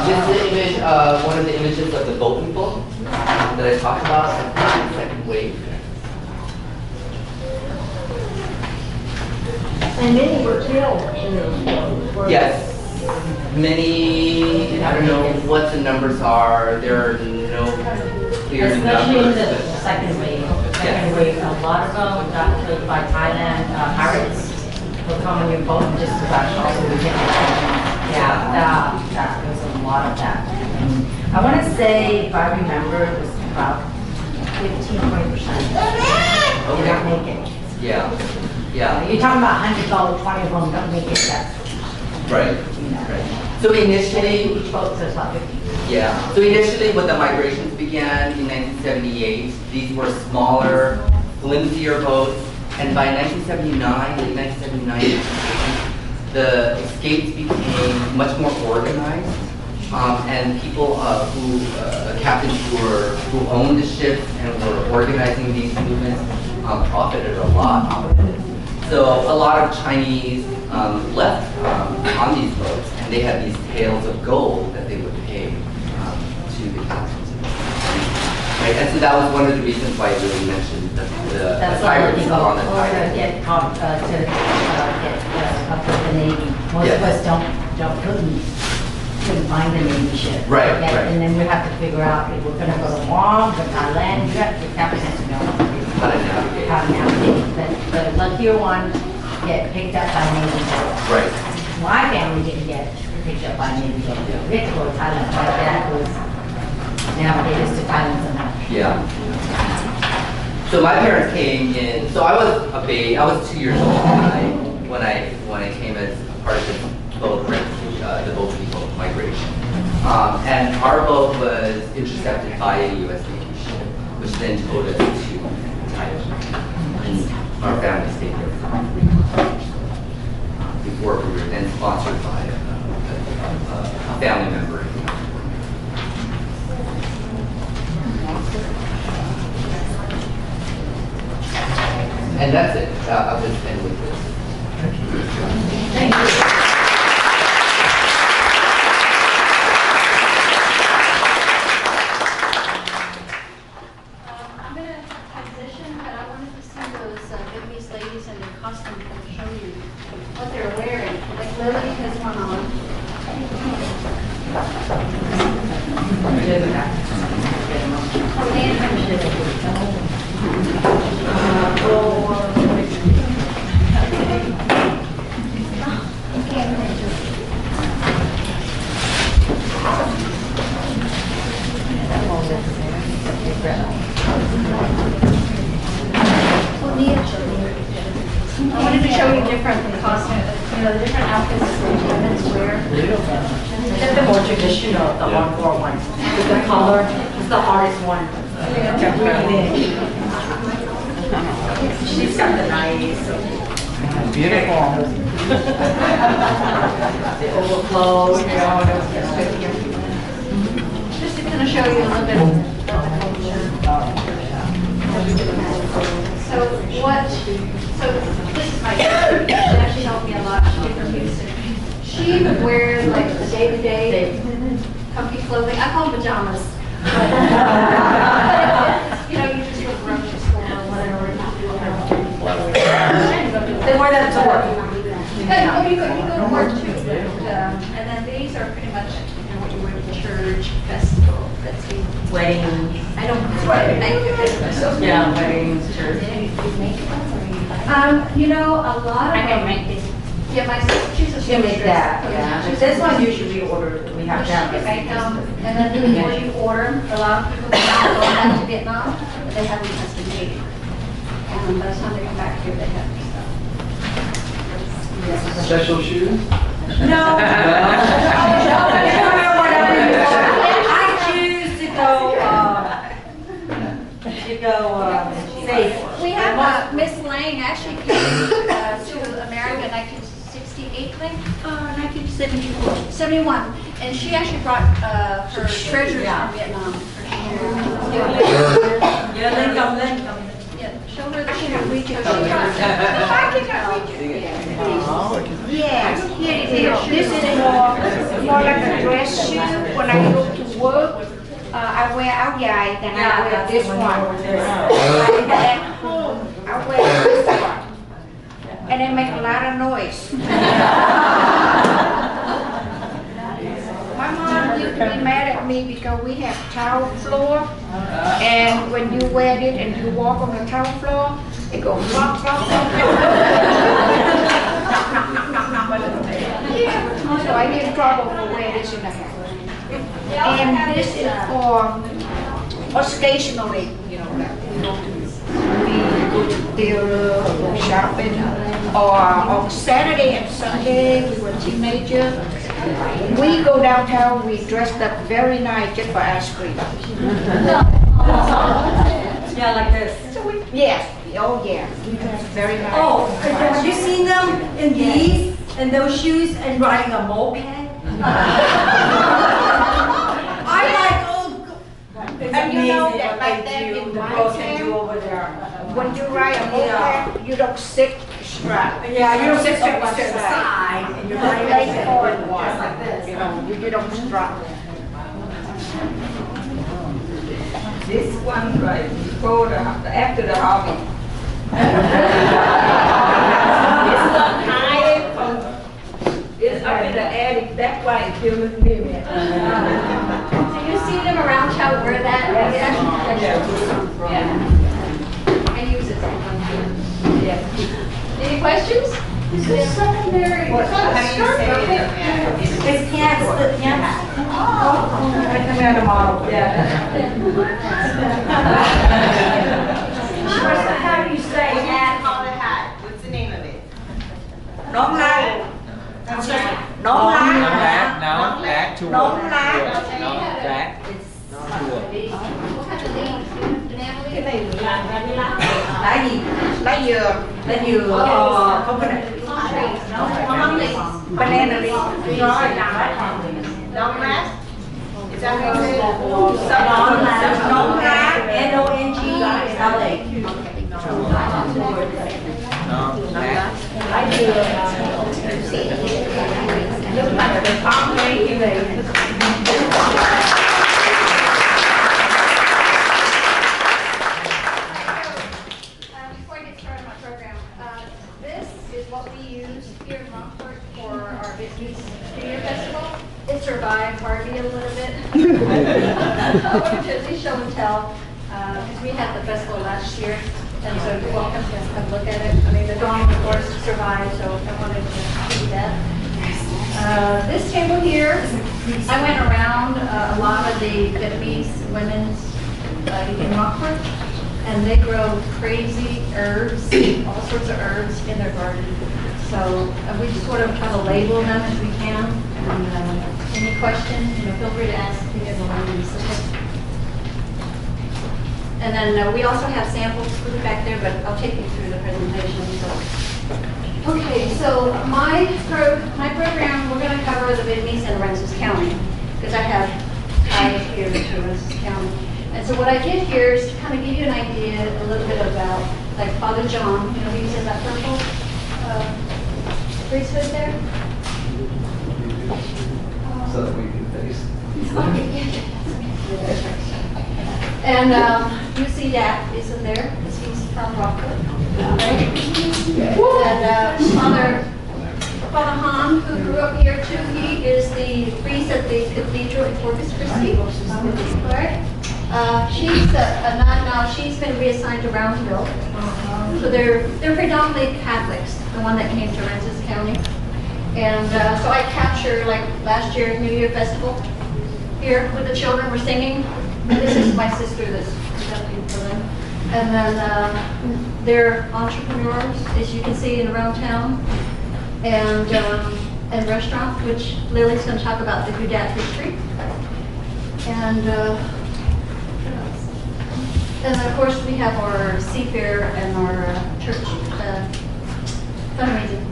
[SPEAKER 4] this is the image, one of the images of the boat people that I talked about, the second wave.
[SPEAKER 6] And many were killed in those boats.
[SPEAKER 4] Yes. Many, I don't know what the numbers are. There are no clear
[SPEAKER 5] Especially in
[SPEAKER 4] numbers.
[SPEAKER 5] the
[SPEAKER 4] but-
[SPEAKER 5] second wave. Second wave, a lot of them got killed by Thailand pirates. They'll come on your boat and just about also we get yeah, that was a lot of that. And I want to say, if I remember, it was about 15–20%. Did not make it.
[SPEAKER 4] Yeah. Yeah.
[SPEAKER 5] You're talking about 100 dollars, 20 of them don't make it. That's
[SPEAKER 4] Right. Right. So initially,
[SPEAKER 5] each boat says about 50.
[SPEAKER 4] yeah. So initially, when the migrations began in 1978, these were smaller, flimsier boats, and by 1979, late 1979, the escapes became much more organized, and people captains who owned the ships and were organizing these movements profited a lot out of it. So a lot of Chinese left on these boats, and they had these taels of gold that they would pay to the captains. Right, and so that was one of the reasons why I really mentioned the pirates on the
[SPEAKER 5] Or
[SPEAKER 4] Titanic.
[SPEAKER 5] get caught, to get up with the Navy. Most of
[SPEAKER 4] Yes.
[SPEAKER 5] us couldn't find the Navy ship.
[SPEAKER 4] Right,
[SPEAKER 5] And-
[SPEAKER 4] right.
[SPEAKER 5] And then we have to figure out if we're gonna go to Vong, to Thailand, you have to, captain has to know
[SPEAKER 4] How to navigate.
[SPEAKER 5] how to navigate. The luckier ones get picked up by Navy boats.
[SPEAKER 4] Right.
[SPEAKER 5] My family didn't get picked up by Navy boats. We had to go to Thailand. My dad was navigators to Thailand somehow.
[SPEAKER 4] Yeah. So my parents came in. So I was a baby. I was 2 years old when I came as part of the boat the boat people migration. And our boat was intercepted by a U.S. Navy ship, which then towed us to Thailand. And our family stayed there for 3 months before we were then sponsored by a family member. And that's it. I'll just end with this.
[SPEAKER 5] Thank you.
[SPEAKER 3] I'm going to transition, but I wanted to see those Vietnamese ladies in their costume and show you what they're wearing. Like Lily has one on. I wanted to show you different costumes, different outfits that women wear.
[SPEAKER 5] Just the more traditional, the hardcore one. With the color, it's the hardest one. To breathe in. She's got the nice, beautiful. The overflow,
[SPEAKER 3] Just to kind of show you a little bit of the culture. So this is my sister. She actually helped me a lot. She did her music. She would wear like the day-to-day comfy clothing. I call them pajamas. You just look rough to school or whatever.
[SPEAKER 5] They wear that to work.
[SPEAKER 3] Yeah, you go to work too. And then these are pretty much what you wear to church, festival, let's see.
[SPEAKER 5] Weddings.
[SPEAKER 3] I don't make it.
[SPEAKER 5] Yeah, weddings, church.
[SPEAKER 3] A lot of
[SPEAKER 5] I can
[SPEAKER 3] them.
[SPEAKER 5] make this.
[SPEAKER 3] Yeah, my sister, she's a
[SPEAKER 5] You make
[SPEAKER 3] seamstress.
[SPEAKER 5] that, yeah. But this one usually we order, we have
[SPEAKER 3] She
[SPEAKER 5] to have
[SPEAKER 3] can make them,
[SPEAKER 5] this.
[SPEAKER 3] and then the more you order, a lot of people go back to Vietnam, but they have them custom made. And by the time they come back here, they have their stuff.
[SPEAKER 2] Special shoes?
[SPEAKER 5] No. I choose to go safe.
[SPEAKER 3] We have Miss Lang actually came to America in 1968, I think, 1974, 71. And she actually brought her treasures from Vietnam. Yeah, show her the shoe. I cannot reach it.
[SPEAKER 6] Yes, here it is. This is more like a dress shoe. When I go to work, I wear áo dài, then I wear this one. And at home, I wear this one. And it make a lot of noise. My mom used to be mad at me because we have tile floor, and when you wear it and you walk on the tile floor, it goes flop, flop, flop. So I get in trouble for wearing this in the house. And this is for stationery, you know, like we go to theater, or go shopping, or on Saturday and Sunday, we were teenagers. We go downtown, we dressed up very nice just for ice cream.
[SPEAKER 5] Yeah, like this.
[SPEAKER 6] Yes, oh yeah, we dressed very nice.
[SPEAKER 7] Oh, have you seen them in these, in those shoes, and riding a moped? I like, oh, it's
[SPEAKER 6] And you know
[SPEAKER 7] amazing
[SPEAKER 6] that
[SPEAKER 7] what
[SPEAKER 6] back
[SPEAKER 7] they
[SPEAKER 6] then
[SPEAKER 7] do,
[SPEAKER 6] in
[SPEAKER 7] the
[SPEAKER 6] my
[SPEAKER 7] girls can do
[SPEAKER 6] town,
[SPEAKER 7] over there.
[SPEAKER 6] when you ride a moped, you don't sit strap.
[SPEAKER 7] Yeah, you don't sit
[SPEAKER 6] on one
[SPEAKER 7] to the
[SPEAKER 6] side.
[SPEAKER 7] side, and you're
[SPEAKER 6] You
[SPEAKER 7] riding
[SPEAKER 6] lay
[SPEAKER 7] like
[SPEAKER 6] forward
[SPEAKER 7] this.
[SPEAKER 6] one, you know, you don't strap.
[SPEAKER 1] This one right before after the hobby. It's up in the attic, that's why it feels new.
[SPEAKER 3] Do you see them around town wear that? I use it sometimes. Any questions?
[SPEAKER 7] This is secondary.
[SPEAKER 2] How do you say it?
[SPEAKER 7] It's pants, the pants. How do you say
[SPEAKER 2] What do you
[SPEAKER 7] hat?
[SPEAKER 2] call the hat? What's the name of it?
[SPEAKER 6] Nón lá,
[SPEAKER 2] I'm sorry?
[SPEAKER 6] nón lá,
[SPEAKER 8] nón lá chùa.
[SPEAKER 6] nón lá.
[SPEAKER 8] Lá.
[SPEAKER 3] What kind of leaves? Natalie?
[SPEAKER 7] Lá gì?
[SPEAKER 6] Lá dừa,
[SPEAKER 7] Lá dừa. Coconut.
[SPEAKER 3] Palm leaves.
[SPEAKER 6] banana leaf.
[SPEAKER 2] Long last? Is that how you say it?
[SPEAKER 7] Nón lá. N-O-N-G-L-A.
[SPEAKER 8] Nón lá.
[SPEAKER 7] Looks like the palm tree.
[SPEAKER 3] Before I get started on my program, this is what we use here in Rockford for our Vietnamese New Year Festival. It survived Harvey a little bit. I wanted to at least show and tell, because we had the festival last year, and so you're welcome to come look at it. I mean, the drawing, of course, survived, so I wanted to do that. This table here, I went around a lot of the Vietnamese women's in Rockford, and they grow crazy herbs, all sorts of herbs in their garden. So we just sort of try to label them as we can. And any questions, feel free to ask any of the ladies. And then we also have samples back there, but I'll take you through the presentation. Okay, so my program, we're going to cover the Vietnamese in Aransas County, because I have ties here to Aransas County. And so what I did here is to kind of give you an idea a little bit about, like Father John, he uses that purple priesthood there.
[SPEAKER 8] So that we can face.
[SPEAKER 3] And you see that, isn't there? He's from Rockford. And Father Han, who grew up here too, he is the priest at the cathedral in Corpus Christi. Right? She's a nun now. She's been reassigned to Brownsville. So they're predominantly Catholics, the one that came to Aransas County. And so I captured, like last year, New Year Festival here with the children. We're singing. And this is my sister that's conducting for them. And then they're entrepreneurs, as you can see, in around town. And restaurant, which Lily's going to talk about the Hu-Dat history. And then, of course, we have our seafair and our church fundraising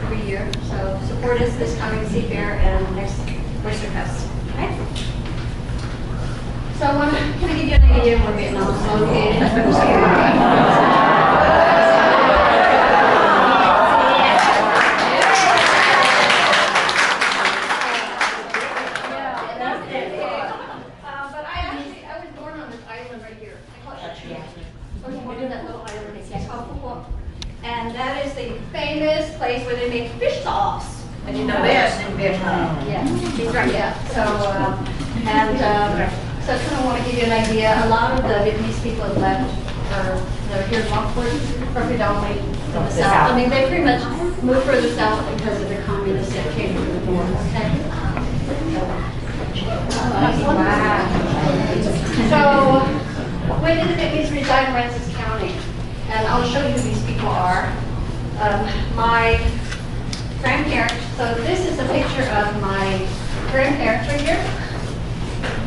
[SPEAKER 3] every year. So support us this coming seafair and next oyster crust. Okay? So can I give you an idea where Vietnam is located? But I was born on this island right here. I call it that little island. It's called Hu-Dat. And that is the famous place where they make fish sauce.
[SPEAKER 6] And you know this in Vietnam.
[SPEAKER 3] Yeah, he's right, yeah. So, so I kind of want to give you an idea. A lot of the Vietnamese people have left, or they're here in Rockford, or predominantly from the south. I mean, they pretty much moved further south because of the communists that came from the north. Okay? So, when did the Vietnamese reside in Francis County? And I'll show you who these people are. My grandparents, so this is a picture of my grandparents right here.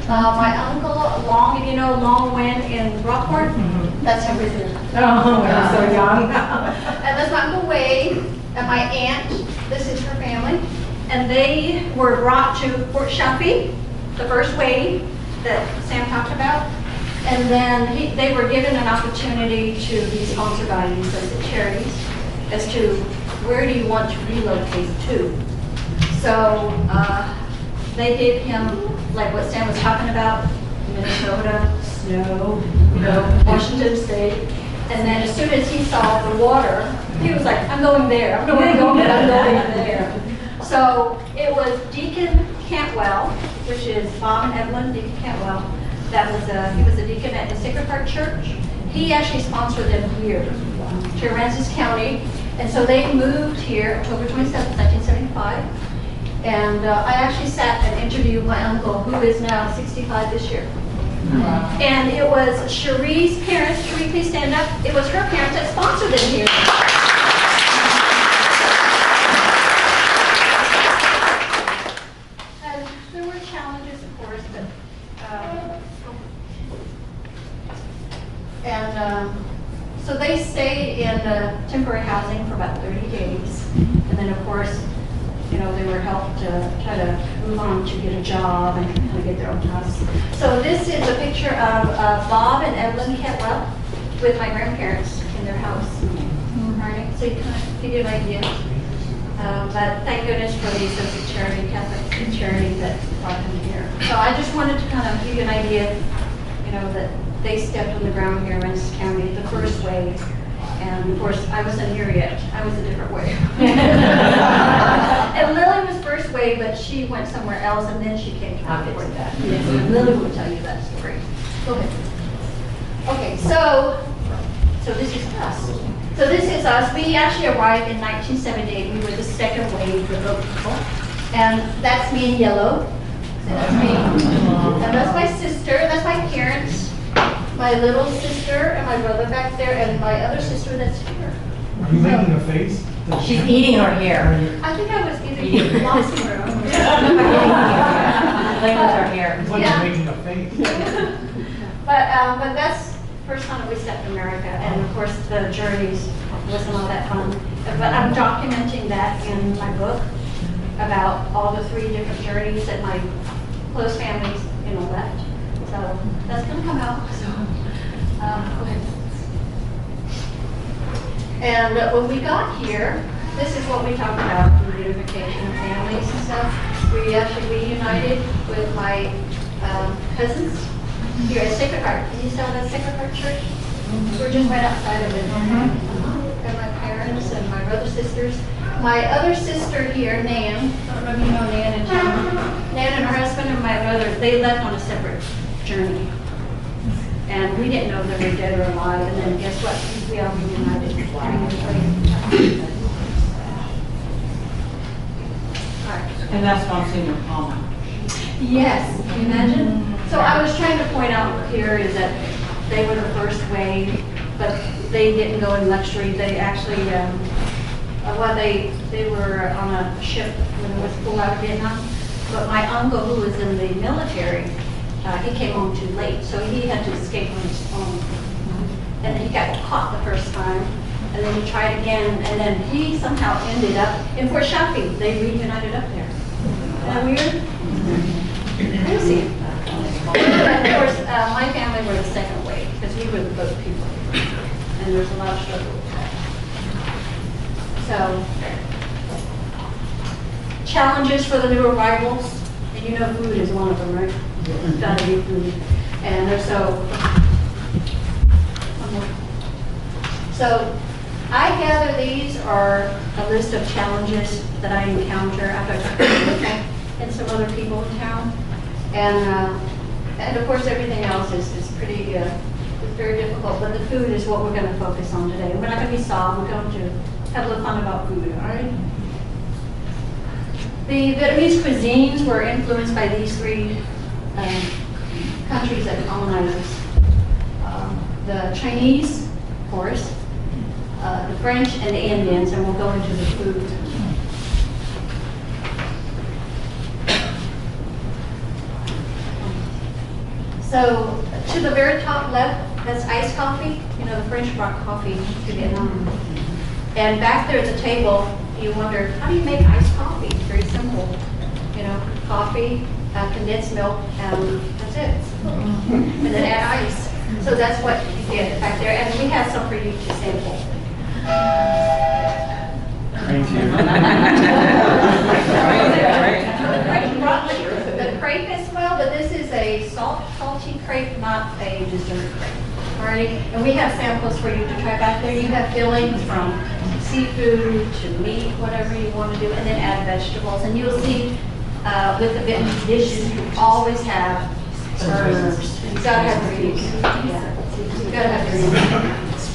[SPEAKER 3] My uncle, Long, if you know Long Wen in Rockport, that's him right there.
[SPEAKER 5] Oh, I'm so young.
[SPEAKER 3] And that's my Uncle Wade and my aunt, this is her family. And they were brought to Fort Chaffee, the first wave that Sam talked about. And then they were given an opportunity to be sponsored by these charities as to where do you want to relocate to. So they did him like what Sam was talking about, Minnesota, snow, Washington State. And then as soon as he saw the water, he was like, I'm going there, I'm going there. So it was Deacon Cantwell, which is Bob and Evelyn, Deacon Cantwell. That was he was a deacon at the Sacred Heart Church. He actually sponsored them here to Aransas County. And so they moved here October 27, 1975. And I actually sat and interviewed my uncle, who is now 65 this year. And it was Cherie's parents. Cherie, please stand up. It was her parents that sponsored them here. And there were challenges, of course, but so they stayed in temporary housing for about 30 days. And then, of course, you know, they were helped to try to move on to get a job and kind of get their own house. So this is a picture of Bob and Evelyn Cantwell with my grandparents in their house. All right, so you kind of get an idea. But thank goodness for the Associate Charity, Catholic Charity that brought them here. So I just wanted to kind of give you an idea, you know, that they stepped on the ground here in Aransas County, the first wave. And of course, I wasn't here yet. I was a different wave. And Lily was first wave, but she went somewhere else, and then she came to Rockport. Yes, and Lily will tell you that story. Go ahead. Okay, so this is us. So this is us. We actually arrived in 1978. We were the second wave of boat people. And that's me in yellow. So that's me. And that's my sister. That's my parents. My little sister and my brother back there, and my other sister that's here.
[SPEAKER 9] Are you making a face?
[SPEAKER 5] She's eating her hair.
[SPEAKER 3] I think I was either lost her.
[SPEAKER 5] Playing with her hair.
[SPEAKER 9] It's like
[SPEAKER 3] Yeah.
[SPEAKER 9] you're making a face.
[SPEAKER 3] But that's the first time that we stepped in America, and of course the journeys wasn't all that fun. But I'm documenting that in my book about all the 3 different journeys that my close families, you know, left. So that's going to come out. So go ahead. And when we got here, this is what we talked about, reunification of families and stuff. We actually reunited with my cousins here at Sacred Heart. Can you tell that Sacred Heart Church? We're just right outside of it. And my parents and my brother, sisters. My other sister here, Nan, I don't know if you know Nan and John. Nan and her husband and my brother, they left on a separate journey. And we didn't know if they were dead or alive. And then guess what? We all reunited 3 years later.
[SPEAKER 5] And that's Monsignor Palmer.
[SPEAKER 3] Yes, can you imagine? So I was trying to point out here is that they were the first wave, but they didn't go in luxury. They actually, they were on a ship when it was pulled out of Vietnam. But my uncle, who was in the military, he came home too late, so he had to escape on his own. And then he got caught the first time, and then he tried again, and then he somehow ended up in Fort Chaffee. They reunited up there. Isn't that weird? you'll see it. And of course, my family were the second wave because we were the boat people. And there's a lot of struggle with that. So, challenges for the new arrivals. And you know food is one of them, right? Gotta be food. And there's so I gather these are a list of challenges that I encounter after I talk to Leah and some other people in town. And of course, everything else is pretty, it's very difficult, but the food is what we're going to focus on today. We're not going to be soft, we're going to have a little fun about food, all right? The Vietnamese cuisines were influenced by these three countries that colonized us. The Chinese, of course, the French and the Indians, and we'll go into the food. So to the very top left, that's iced coffee. You know, the French brought coffee to Vietnam. And back there at the table, you wonder, how do you make iced coffee? It's very simple. You know, coffee, condensed milk, and that's it. And then add ice. So that's what you get back there. And we have some for you to sample.
[SPEAKER 9] Thank you.
[SPEAKER 3] The crepe as well, but this is a salty crepe, not a dessert crepe. Alrighty, and we have samples for you to try back there. You have fillings from seafood to meat, whatever you want to do, and then add vegetables. And you'll see with the Vietnamese dishes, you always have herbs. You've got to have greens. Yeah, you've got to have greens.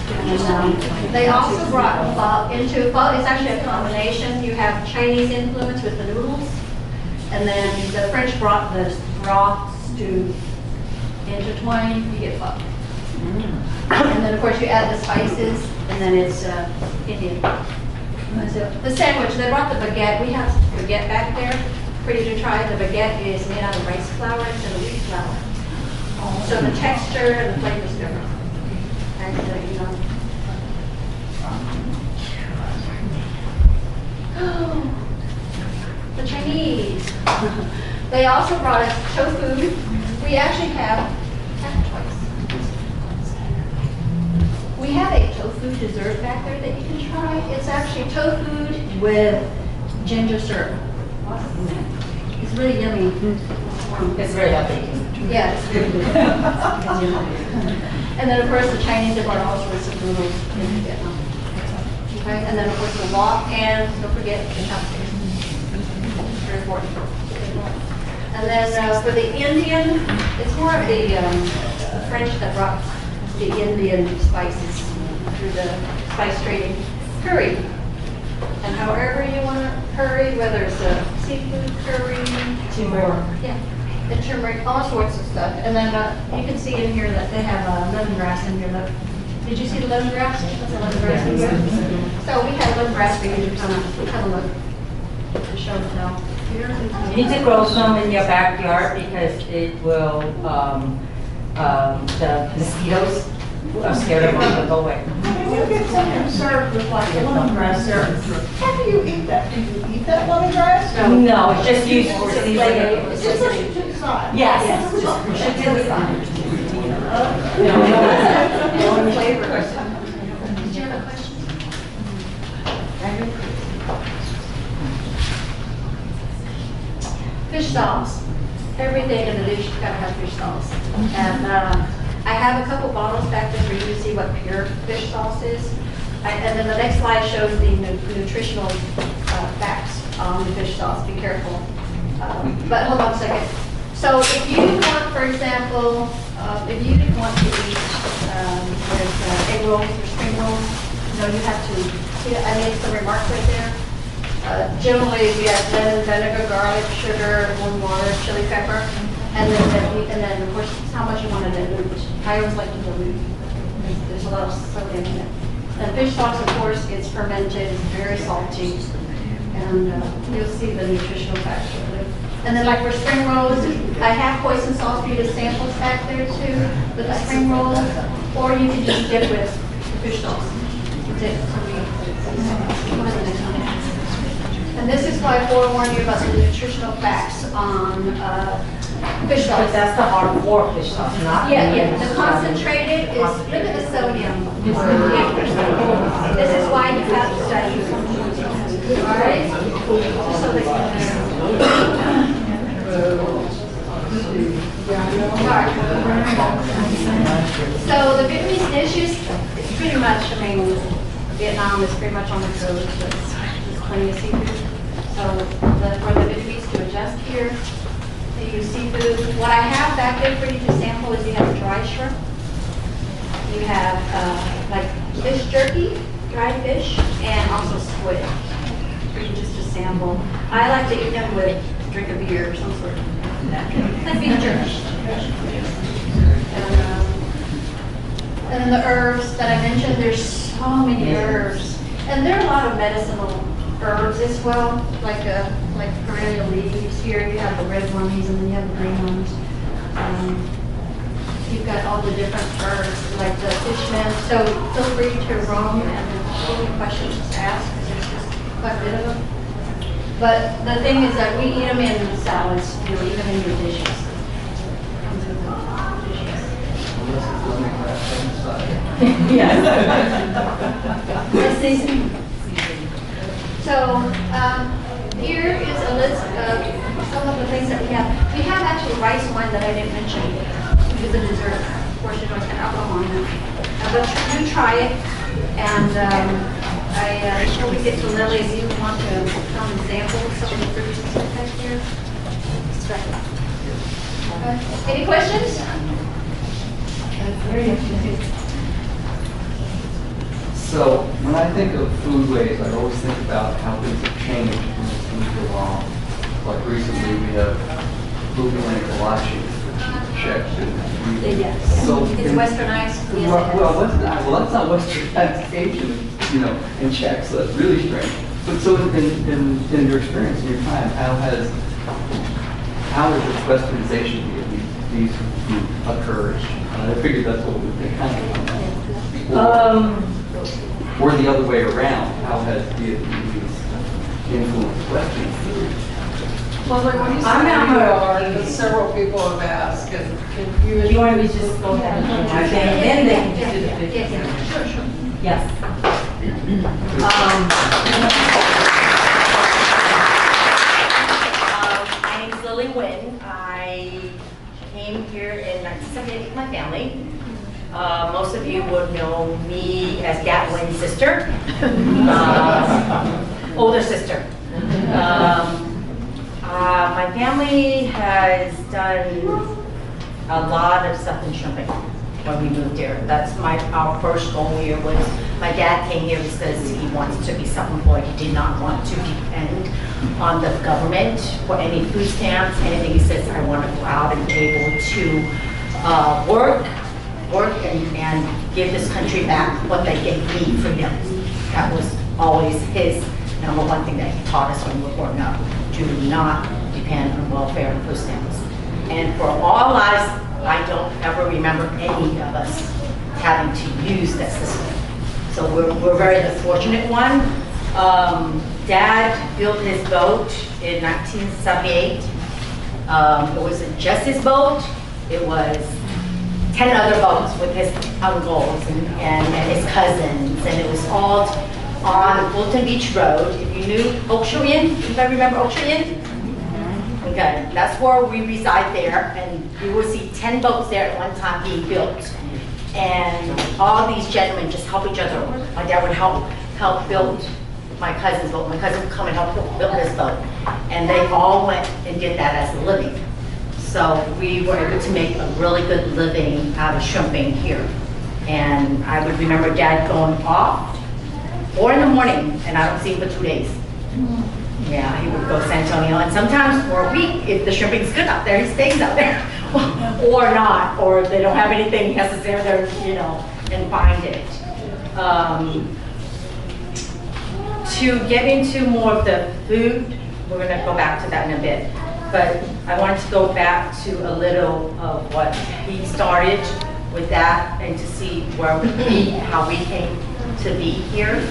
[SPEAKER 3] And, they also brought pho into pho. It's actually a combination. You have Chinese influence with the noodles, and then the French brought the broths to intertwine. You get pho. And then of course you add the spices, and then it's Indian. So the sandwich, they brought the baguette. We have baguette back there for you to try. The baguette is made out of rice flour instead of wheat flour. So the texture and the flavor is different. Actually, you know. The Chinese. They also brought us tofu. We actually have twice. We have a tofu dessert back there that you can try. It's actually tofu with ginger syrup. It's really yummy.
[SPEAKER 5] It's very healthy.
[SPEAKER 3] Yes. And then of course the Chinese have brought all sorts of noodles in Vietnam. Okay, and then of course the wok, and don't forget the chopsticks. Very important. And then for the Indian, it's more of the French that brought the Indian spices through the spice trading. Curry. And however you want to curry, whether it's a seafood curry, the turmeric, all sorts of stuff. And then you can see in here that they have lemongrass in here. Look. Did you see the lemongrass? That's a lemongrass in here. So we have lemongrass for you to kind of have a look to show and tell.
[SPEAKER 5] You need to grow some in your backyard because it will, the mosquitoes are scared of them to go away.
[SPEAKER 10] You get something served with like lemongrass syrup. How do you eat that? Do you eat that lemongrass?
[SPEAKER 5] No, it's just used for seasoning.
[SPEAKER 10] It's just pushed to the side.
[SPEAKER 5] Yes, just push it to the side.
[SPEAKER 3] No flavor. Did you have a question? Fish sauce. Everything in the dish, you've got to have fish sauce. And I have a couple bottles back there for you to see what pure fish sauce is. And then the next slide shows the nutritional facts on the fish sauce. Be careful. But hold on a second. So if you want, for example, if you want to eat with egg rolls or spring rolls, you have to, see, I made some remarks right there. Generally, we have lemon, vinegar, garlic, sugar, warm water, chili pepper, and then of course how much you want to dilute. I always like to dilute. There's a lot of sodium in it. And fish sauce, of course, it's fermented, it's very salty, and you'll see the nutritional facts of it. And then like for spring rolls, I have hoisin sauce for you to sample back there too with the spring rolls, or you can just dip with fish sauce. Dip. And this is why I forewarned you about the nutritional facts on fish
[SPEAKER 5] But
[SPEAKER 3] sauce.
[SPEAKER 5] that's the hardcore fish sauce, not.
[SPEAKER 3] Yeah, the concentrated is, look at the sodium. This is why you have to study. All right? Just so that you So the Vietnamese dishes, it's pretty much, I mean, Vietnam is pretty much on the coast, so there's plenty of seafood. So for the Vietnamese to adjust here, they use seafood. What I have back there for you to sample is you have dry shrimp. You have like fish jerky, dried fish, and also squid. For you just to sample. I like to eat them with a drink of beer or some sort of like beef jerky. And then the herbs that I mentioned, there's so many herbs. And there are a lot of medicinal herbs as well, like perennial leaves. Here you have the red ones and then you have the green ones. You've got all the different herbs, like the fishman. So feel free to roam and if you have any questions, just ask, because there's just quite a bit of them. But the thing is that we eat them in salads, you know, even in your dishes. Yes. Seasoning. So here is a list of some of the things that we have. We have actually rice wine that I didn't mention, which is a dessert. Of course, you don't have alcohol in it. But do try it. And before we get to Lily, if you want to come and sample some of the fruits and stuff back here. Okay. Any questions?
[SPEAKER 8] So when I think of foodways, I always think about how things have changed when things go along. Like recently we have moving like kolache, Czech.
[SPEAKER 3] Yes.
[SPEAKER 8] So
[SPEAKER 3] It's westernized. Yes,
[SPEAKER 8] well, that's not westernized. That's Asian, you know, in Czech. So that's really strange. But so in your experience, in your time, how has this westernization of these occurred? I figured that's what we kind of. Or the other way around, how has Vietnamese influenced Western food?
[SPEAKER 1] Well, like when you say who you are, because several people have asked, and you
[SPEAKER 5] Do you want me to just go ahead and do my thing, and then they can do the food?
[SPEAKER 3] Yeah. Sure, sure.
[SPEAKER 5] Yes. My name's Lily Nguyen. I came here in 1978 with my family. Most of you would know me as Gat Nguyen's sister, older sister. My family has done a lot of stuff in shrimping when we moved here. That's our first goal here was, my dad came here because he wanted to be self-employed. He did not want to depend on the government for any food stamps, anything. He says, I want to go out and be able to work and give this country back what they gave me, freedom. That was always his number one thing that he taught us when we were growing up. Do not depend on welfare and food stamps. And for all lives, I don't ever remember any of us having to use that system. So we're very the fortunate one. Dad built his boat in 1978. It wasn't just his boat, it was 10 other boats with his uncles and his cousins, and it was all on Fulton Beach Road. If you knew Okshoyan, anybody remember Okshoyan? Okay, that's where we reside there, and you will see 10 boats there at one time being built. And all these gentlemen just help each other. My dad would help build my cousin's boat. My cousin would come and help build his boat. And they all went and did that as a living. So we were able to make a really good living out of shrimping here. And I would remember Dad going off 4 in the morning, and I don't see him for 2 days. Yeah, he would go to San Antonio, and sometimes for a week, if the shrimping's good out there, he stays out there. Or not, or if they don't have anything, he has to stay there, you know, and find it. To get into more of the food, we're gonna go back to that in a bit. But I wanted to go back to a little of what he started with that, and to see how we came to be here.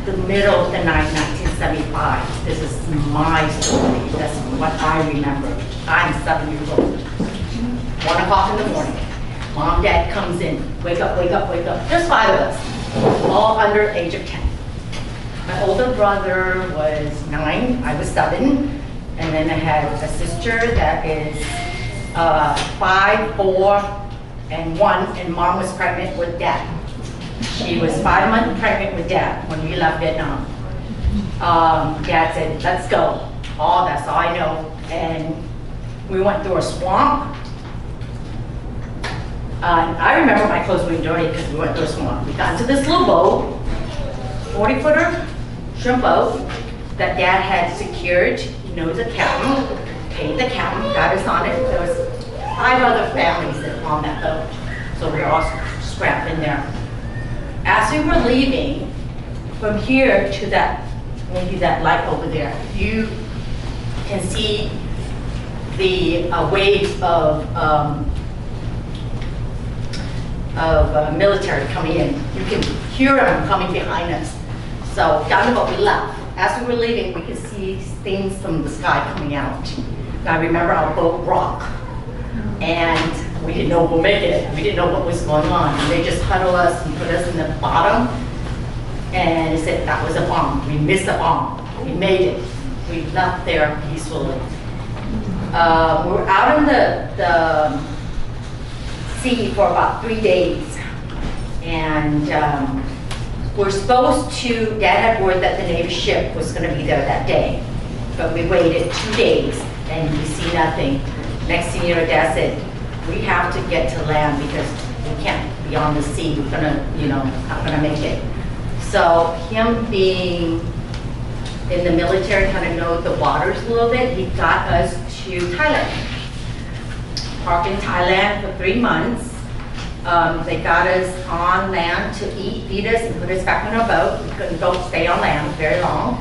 [SPEAKER 5] the middle of the night, 1975. This is my story. That's what I remember. I'm 7 years old. 1 o'clock in the morning. Mom, Dad comes in. Wake up, wake up, wake up. There's 5 of us, all under age of 10. My older brother was 9. I was 7. And then I had a sister that is 5, 4, and 1. And Mom was pregnant with Dad. She was 5 months pregnant with Dad when we left Vietnam. Dad said, let's go. Oh, that's all I know. And we went through a swamp. I remember my clothes being dirty because we went through a swamp. We got into this little boat, 40-footer shrimp boat that Dad had secured. He knows the captain, paid the captain, got us on it. There was 5 other families that were on that boat. So we were all strapped in there. As we were leaving from here to that, maybe that light over there, you can see the waves of military coming in. You can hear them coming behind us. So down the boat we left. As we were leaving, we could see things from the sky coming out. I remember our boat rocked, and we didn't know we'll make it. We didn't know what was going on. And they just huddled us and put us in the bottom, and they said that was a bomb. We missed a bomb. We made it. We left there peacefully. We were out in the sea for about 3 days, and we're supposed to, Dad had word that the Navy ship was going to be there that day, but we waited 2 days and we see nothing. Next thing you know, Dad said, we have to get to land because we can't be on the sea. We're gonna, not gonna make it. So him being in the military, kind of know the waters a little bit, he got us to Thailand. Parked in Thailand for 3 months. They got us on land to eat, feed us, and put us back on our boat. We couldn't go stay on land very long.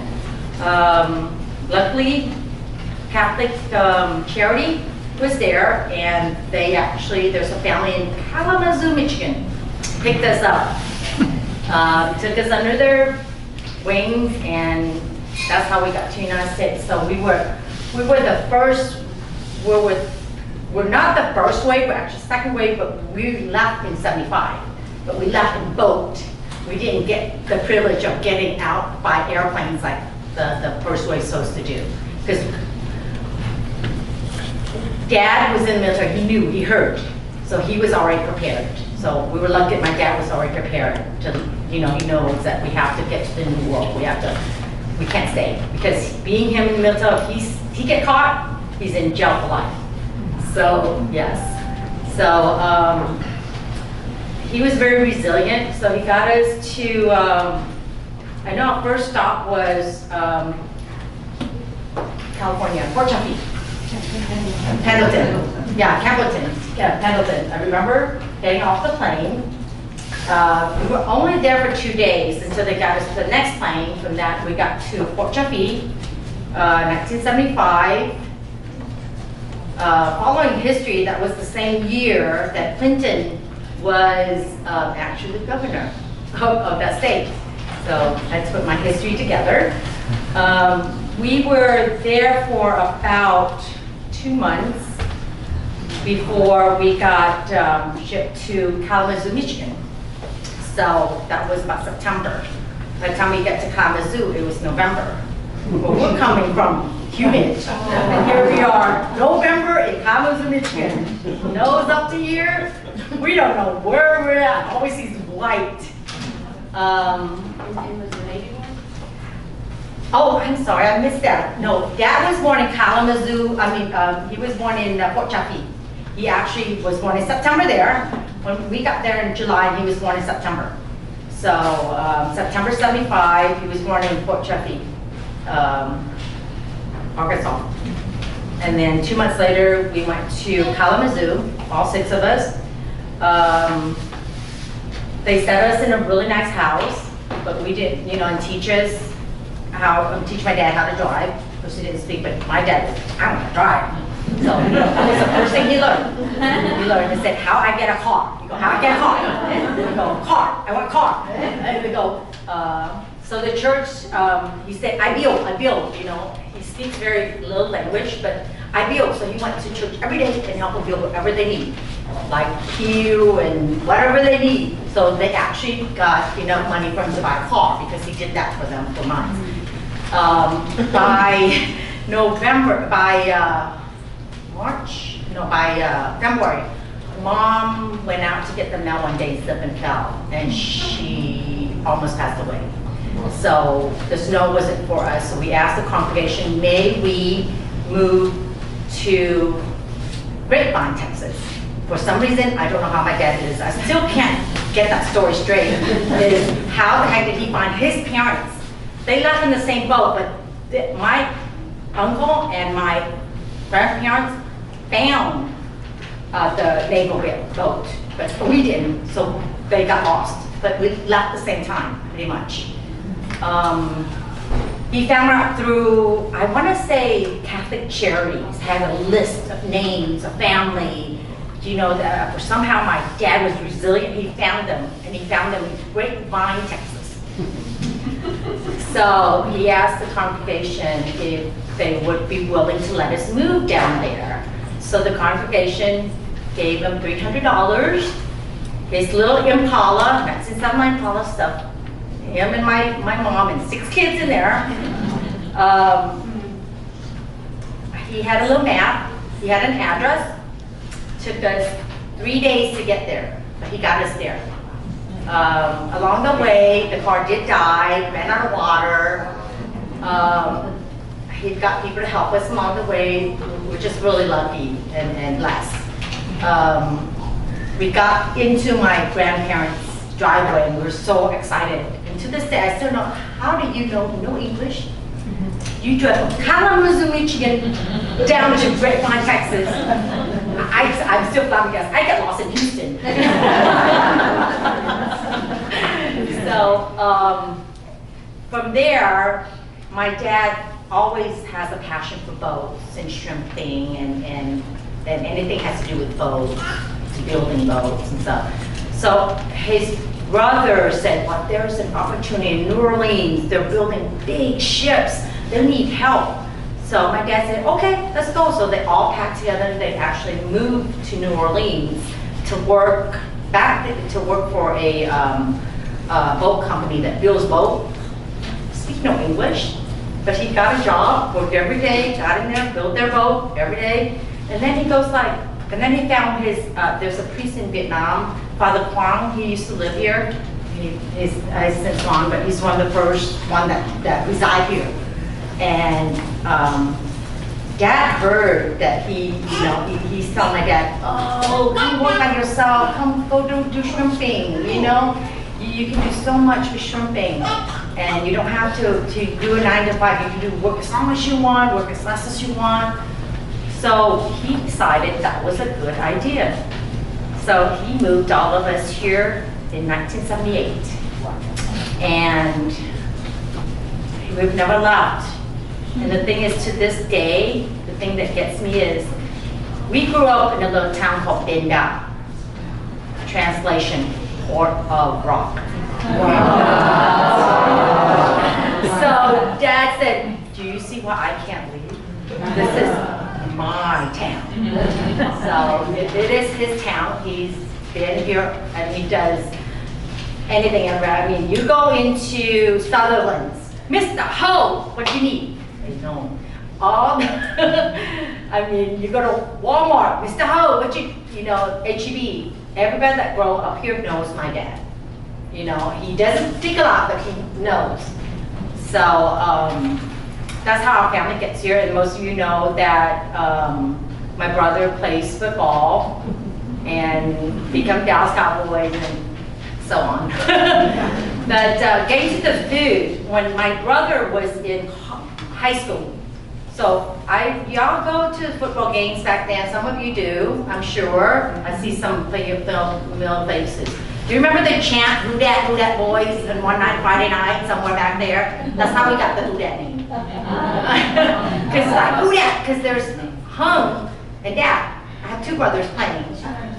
[SPEAKER 5] Luckily, Catholic Charity was there, and they actually, there's a family in Kalamazoo, Michigan, picked us up. Took us under their wings, and that's how we got to the United States. So we were the first, we're not the first wave, we're actually second wave, but we left in 75. But we left in boat. We didn't get the privilege of getting out by airplanes like the first wave supposed to do. Because Dad was in the military, he knew, he heard. So he was already prepared. So we were lucky my dad was already prepared to, he knows that we have to get to the new world. We can't stay. Because being him in the military, if he get caught, he's in jail for life. So, yes. So, he was very resilient. So he got us to, I know our first stop was California, Port Chaffee. Pendleton. Yeah, Pendleton. I remember getting off the plane. We were only there for 2 days until they got us to the next plane. From that, we got to Port Chaffee, 1975. Following history, that was the same year that Clinton was actually the governor of that state. So let's put my history together. We were there for about 2 months before we got shipped to Kalamazoo, Michigan. So that was about September. By the time we got to Kalamazoo, it was November. Well, we're coming from humid. And here we are, November in Kalamazoo, Michigan. Nose up to here. We don't know where we're at. All we see is white. Oh, I'm sorry, I missed that. No, Dad was born in Kalamazoo. He was born in Port Chaffee. He actually was born in September there. When we got there in July, he was born in September. So September 75, he was born in Port Chaffee, Arkansas. And then 2 months later, we went to Kalamazoo, all 6 of us. They set us in a really nice house, but we didn't, and teach my dad how to drive. Of course, he didn't speak, but my dad was, I want to drive. So that was the first thing he learned. He said, how I get a car. You go, how I get a car? And we go, car, I want a car. And we go, So the church, he said, I build, you know. He speaks very little language, but I build. So he went to church every day and helped them build whatever they need, like pew and whatever they need. So they actually got enough money for him to buy a car because he did that for them for months. By February, Mom went out to get the mail one day, slipped and fell, and she almost passed away. So the snow wasn't for us, so we asked the congregation, may we move to Grapevine, Texas? For some reason, I don't know how my dad is. I still can't get that story straight. Is how the heck did he find his parents? They left in the same boat, but my uncle and my grandparents found the naval boat, but we didn't, so they got lost. But we left the same time, pretty much. He found out through, I want to say, Catholic Charities had a list of names, a family. You know, that somehow my dad was resilient. He found them, and he found them in Grapevine, Texas. So he asked the congregation if they would be willing to let us move down there. So the congregation gave him $300. His little Impala, that's his Impala stuff. Him and my mom and 6 kids in there. He had a little map. He had an address. Took us 3 days to get there, but he got us there. Along the way, the car did die, ran out of water. He got people to help us along the way. We're just really lucky and blessed. We got into my grandparents' driveway and we were so excited. And to this day, I still know, how do you know English? You drove from Kalamazoo, Michigan, down to Grapevine, Texas. I'm still flabbergasted. I get lost in Houston. So from there, my dad always has a passion for boats and shrimping and anything has to do with boats, building boats and stuff. So his brother said, well, there's an opportunity in New Orleans. They're building big ships. They need help. So my dad said, okay, let's go. So they all packed together and they actually moved to New Orleans to work for a boat company that builds boats. Speak no English, but he got a job, worked every day, got in there, built their boat every day. And then he goes like, and then he found his, there's a priest in Vietnam, Father Vong, he used to live here. He's since gone, but he's one of the first one that reside here. And Dad heard that he's telling my dad, oh, come work on yourself, come go do shrimping, you know? You can do so much with shrimping. And you don't have to do a 9 to 5, you can do work as long as you want, work as less as you want. So he decided that was a good idea. So he moved all of us here in 1978. And we've never left. And the thing is, to this day, the thing that gets me is, we grew up in a little town called Binda. Translation, Port of Rock. So Dad said, do you see why I can't leave? This is my town. So it is his town. He's been here and he does anything ever. I mean, you go into Sutherland's, Mr. Ho, what do you need? They know. I mean, you go to Walmart, Mr. Ho, what you know, HEB. Everybody that grew up here knows my dad. You know, he doesn't speak a lot, but he knows. So that's how our family gets here. And most of you know that my brother plays football and become Dallas Cowboys and so on. But getting to the food, when my brother was in high school, so y'all go to football games back then. Some of you do, I'm sure. I see some familiar faces. Do you remember the chant, Hu-Dat boys, and one night, Friday night, somewhere back there? That's how we got the Hu-Dat name. Because it's like, Hu-Dat, because there's Hung and Dad. I have 2 brothers playing.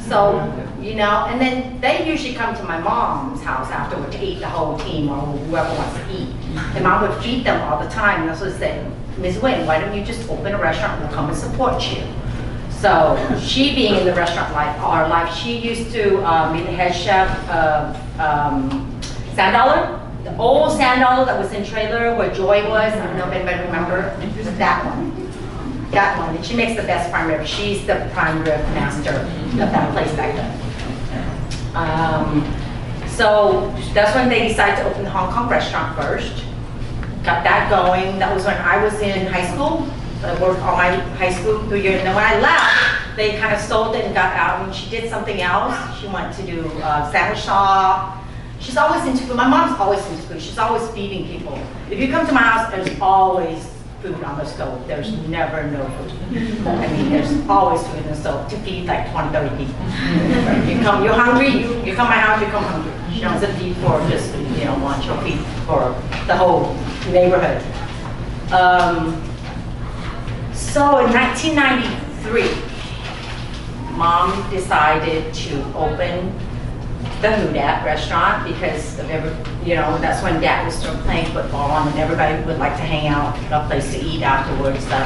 [SPEAKER 5] So you know, and then they usually come to my mom's house afterward to eat, the whole team or whoever wants to eat. And mom would feed them all the time, and also say, Ms. Wynn, why don't you just open a restaurant, we'll come and support you. So she being in the restaurant life, all her life, she used to be the head chef of Sand Dollar, the old Sand Dollar that was in trailer where Joy was. I don't know if anybody remember, that one. That one, and she makes the best prime rib. She's the prime rib master of that place back then. So that's when they decided to open the Hong Kong restaurant first. Got that going. That was when I was in high school. I worked all my high school 3 years, and then when I left, they kind of sold it and got out, and she did something else. She went to do sandwich shop. She's always into food. My mom's always into food. She's always feeding people. If you come to my house, there's always food on the stove. There's never no food. I mean, there's always food in the stove to feed like 20, 30 people. You come, you're hungry, you come to my house, you come hungry. She doesn't feed for just, you know, lunch or feed for the whole neighborhood. So in 1993, Mom decided to open the Hu-Dat restaurant because of you know, that's when Dad was still playing football and everybody would like to hang out, a place to eat afterwards. So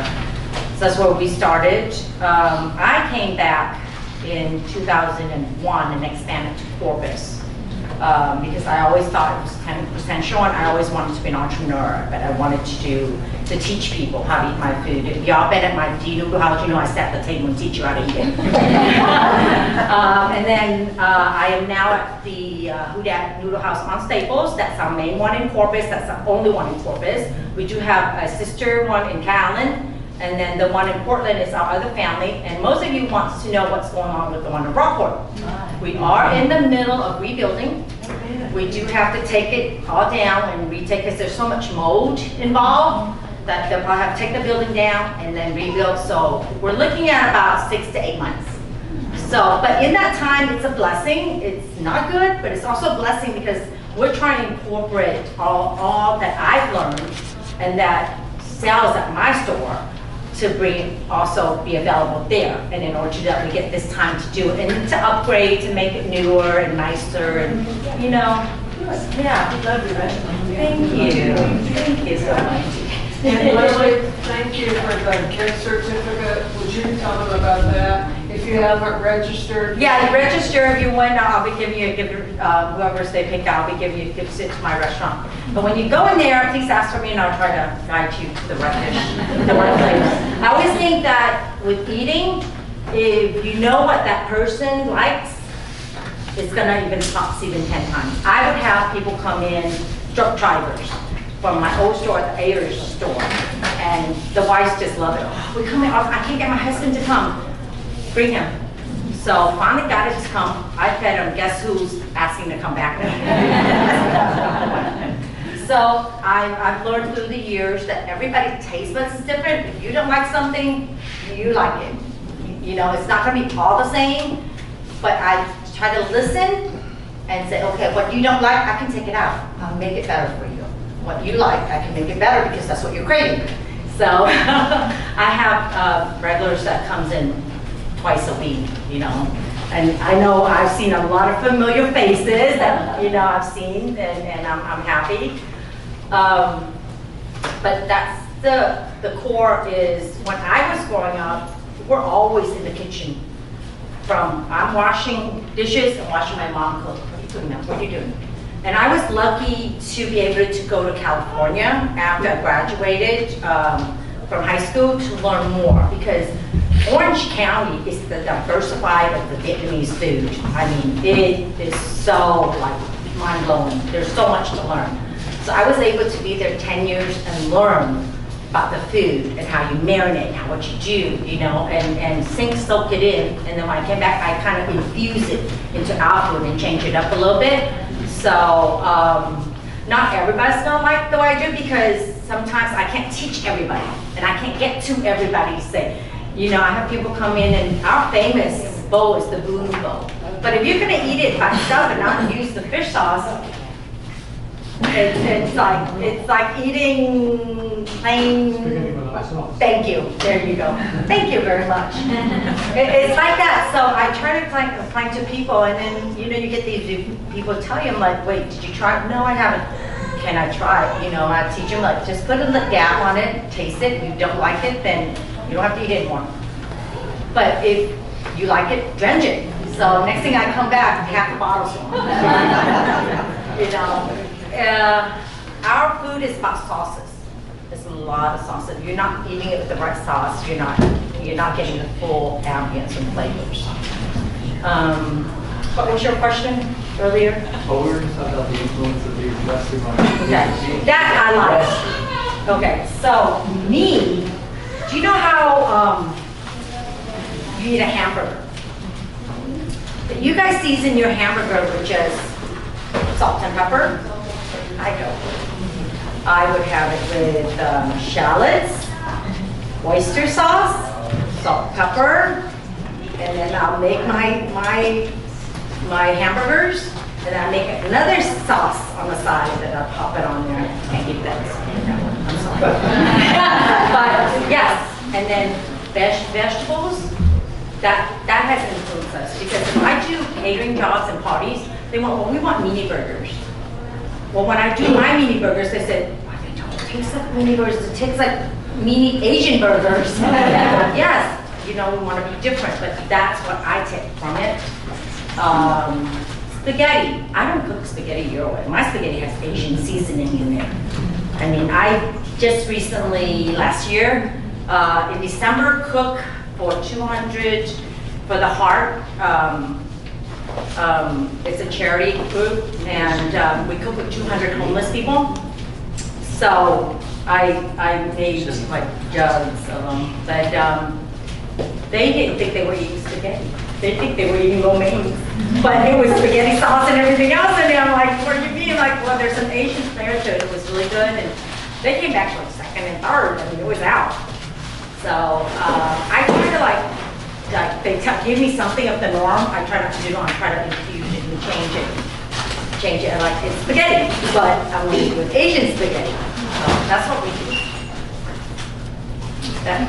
[SPEAKER 5] that's where we started. I came back in 2001 and expanded to Corpus because I always thought it was kind of potential and I always wanted to be an entrepreneur, but I wanted to teach people how to eat my food. If y'all been at my noodle house, you know I sat at the table and teach you how to eat it. And then I am now at the Hu-Dat Noodle House on Staples. That's our main one in Corpus. That's the only one in Corpus. We do have a sister one in Callan, and then the one in Portland is our other family. And most of you wants to know what's going on with the one in Rockport. We are in the middle of rebuilding. We do have to take it all down and retake because there's so much mold involved that they'll probably have to take the building down and then rebuild. So we're looking at about 6 to 8 months. So, but in that time, it's a blessing. It's not good, but it's also a blessing because we're trying to incorporate all that I've learned and that sells at my store to bring also be available there. And in order to do that, we get this time to do it and to upgrade, to make it newer and nicer and, you know, yeah.
[SPEAKER 1] Love your restaurant.
[SPEAKER 5] Thank you. Thank you so much.
[SPEAKER 1] And Lily, thank you for the gift certificate. Would you tell them about that? If you haven't registered.
[SPEAKER 5] Yeah, you register if you win. I'll be giving you a gift, whoever's they pick out, I'll be giving you a gift set to my restaurant. But when you go in there, please ask for me and I'll try to guide you to the right dish, the right place. I always think that with eating, if you know what that person likes, it's gonna even top even 10 times. I would have people come in, truck drivers, from my old store at the Ayers store, and the wives just love it. Oh, we come in, I can't get my husband to come. Bring him. So finally got it to come. I fed him. Guess who's asking to come back now? So I've learned through the years that everybody's taste buds is different. If you don't like something, you like it. You know, it's not going to be all the same, but I try to listen and say, okay, what you don't like, I can take it out. I'll make it better for you. What you like, I can make it better because that's what you're craving. So I have regulars that comes in twice a week, you know. And I know I've seen a lot of familiar faces that, you know, I've seen and I'm happy. But that's the core is when I was growing up, we're always in the kitchen. I'm washing dishes and watching my mom cook. What are you doing now? What are you doing? And I was lucky to be able to go to California after I graduated from high school to learn more because Orange County is the diversified of the Vietnamese food. I mean, it is so like mind-blowing. There's so much to learn. So I was able to be there 10 years and learn about the food and how you marinate, what you do, you know, and soak it in. And then when I came back, I kind of infuse it into our food and change it up a little bit. So not everybody's gonna like the way I do because sometimes I can't teach everybody and I can't get to everybody to say, you know, I have people come in and our famous bowl is the boon bowl. But if you're gonna eat it by itself and not use the fish sauce,
[SPEAKER 6] It's like eating plain.
[SPEAKER 9] Spaghetti without sauce.
[SPEAKER 6] Thank you. There you go. Thank you very much. It's like that. So I try to explain to people, and then you get these people tell you, I'm like, wait, did you try it? No, I haven't. Can I try it? I teach them like, just put a gap on it, taste it. If you don't like it, then you don't have to eat it anymore. But if you like it, drench it. So next thing I come back, half the bottle's gone. Our food is about sauces. There's a lot of sauces. If you're not eating it with the right sauce, you're not getting the full ambience and flavors. What was your question earlier?
[SPEAKER 8] Well, we were just talking about the influence of the Western on
[SPEAKER 6] Okay, that I like. Okay, so me, do you know how you eat a hamburger? You guys season your hamburger with just salt and pepper. I don't. I would have it with shallots, oyster sauce, salt, pepper, and then I'll make my hamburgers, and I make another sauce on the side that I'll pop it on there. Can't keep that. I'm sorry. But yes, and then vegetables. That has influenced us, because if I do catering jobs and parties, they want, well, we want mini burgers. Well, when I do my mini burgers, they said, well, they don't taste like mini burgers, it tastes like mini Asian burgers. Yes, we want to be different, but that's what I take from it. Spaghetti, I don't cook spaghetti your way. My spaghetti has Asian seasoning in there. I mean, I just recently, last year, in December, cooked for 200 for the Heart. It's a charity group, and we cook with 200 homeless people. So I made like jugs of them, but they didn't think they were eating spaghetti. They think they were eating romaine, but it was spaghetti sauce and everything else. And I'm like, what do you mean? Like, well, there's some Asian flair to it. It was really good, and they came back like second and third. I mean, it was out. So I try to like they give me something of the norm. I try not to do it. I try to infuse it and change it. Like it's spaghetti, but I want to do with Asian spaghetti. So that's what we do. That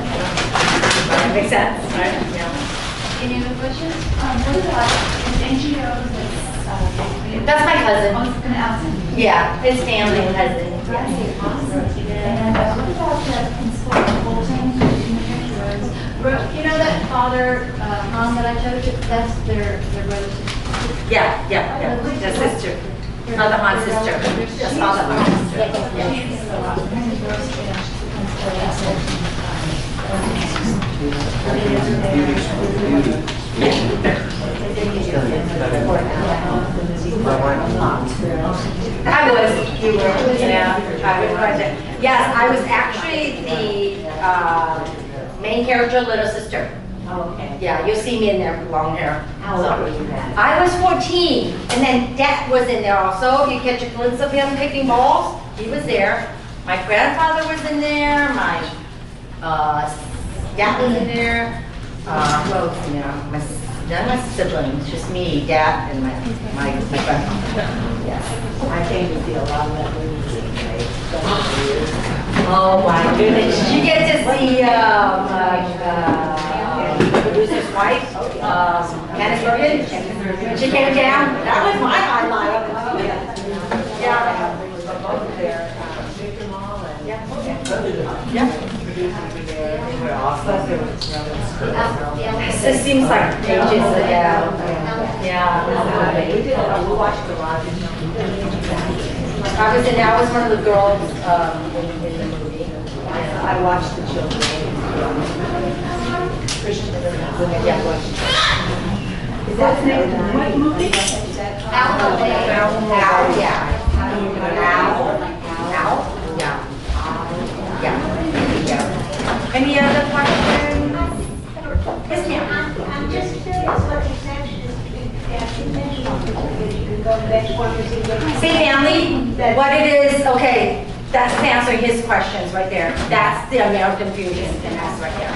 [SPEAKER 6] makes sense, right? Yeah.
[SPEAKER 3] Any other questions? What about an NGO
[SPEAKER 6] That's my cousin.
[SPEAKER 3] Oh, it's an Allison.
[SPEAKER 6] Yeah, his family and cousin.
[SPEAKER 3] And what about the Bolton? You know that father, mom that I told you, that's their relative.
[SPEAKER 6] Yeah. The sister. Father Han's sister. That's Father Han's sister. I was. You were. Yeah. I was present. Yes, I was actually the main character, little sister.
[SPEAKER 5] Oh, okay.
[SPEAKER 6] Yeah, you'll see me in there, long hair.
[SPEAKER 5] How old were you then?
[SPEAKER 6] I was 14, and then Dad was in there also. You catch a glimpse of him picking balls. He was there. My grandfather was in there. My dad was in there. Who else was in there? None of my siblings, just me, Dad, and my grandfather. Yes.
[SPEAKER 5] I came to see a lot of that movie, right?
[SPEAKER 6] Oh my goodness! Did you get to see the producer's wife, Candice Bergen? She came down. That was my highlight. Yeah. This seems like ages ago. Yeah.
[SPEAKER 5] We watched a lot of
[SPEAKER 6] I was one of the girls in the movie.
[SPEAKER 5] I watched the children.
[SPEAKER 6] Christian.
[SPEAKER 5] Is that the name of what movie?
[SPEAKER 6] Al, yeah. Yeah. Any other questions? Yes, ma'am.
[SPEAKER 2] I'm just curious what exemption is. You can go to the next one and see what.
[SPEAKER 6] Say family, what it is, okay, that's to answer his questions right there. That's the American fusion, and that's right there.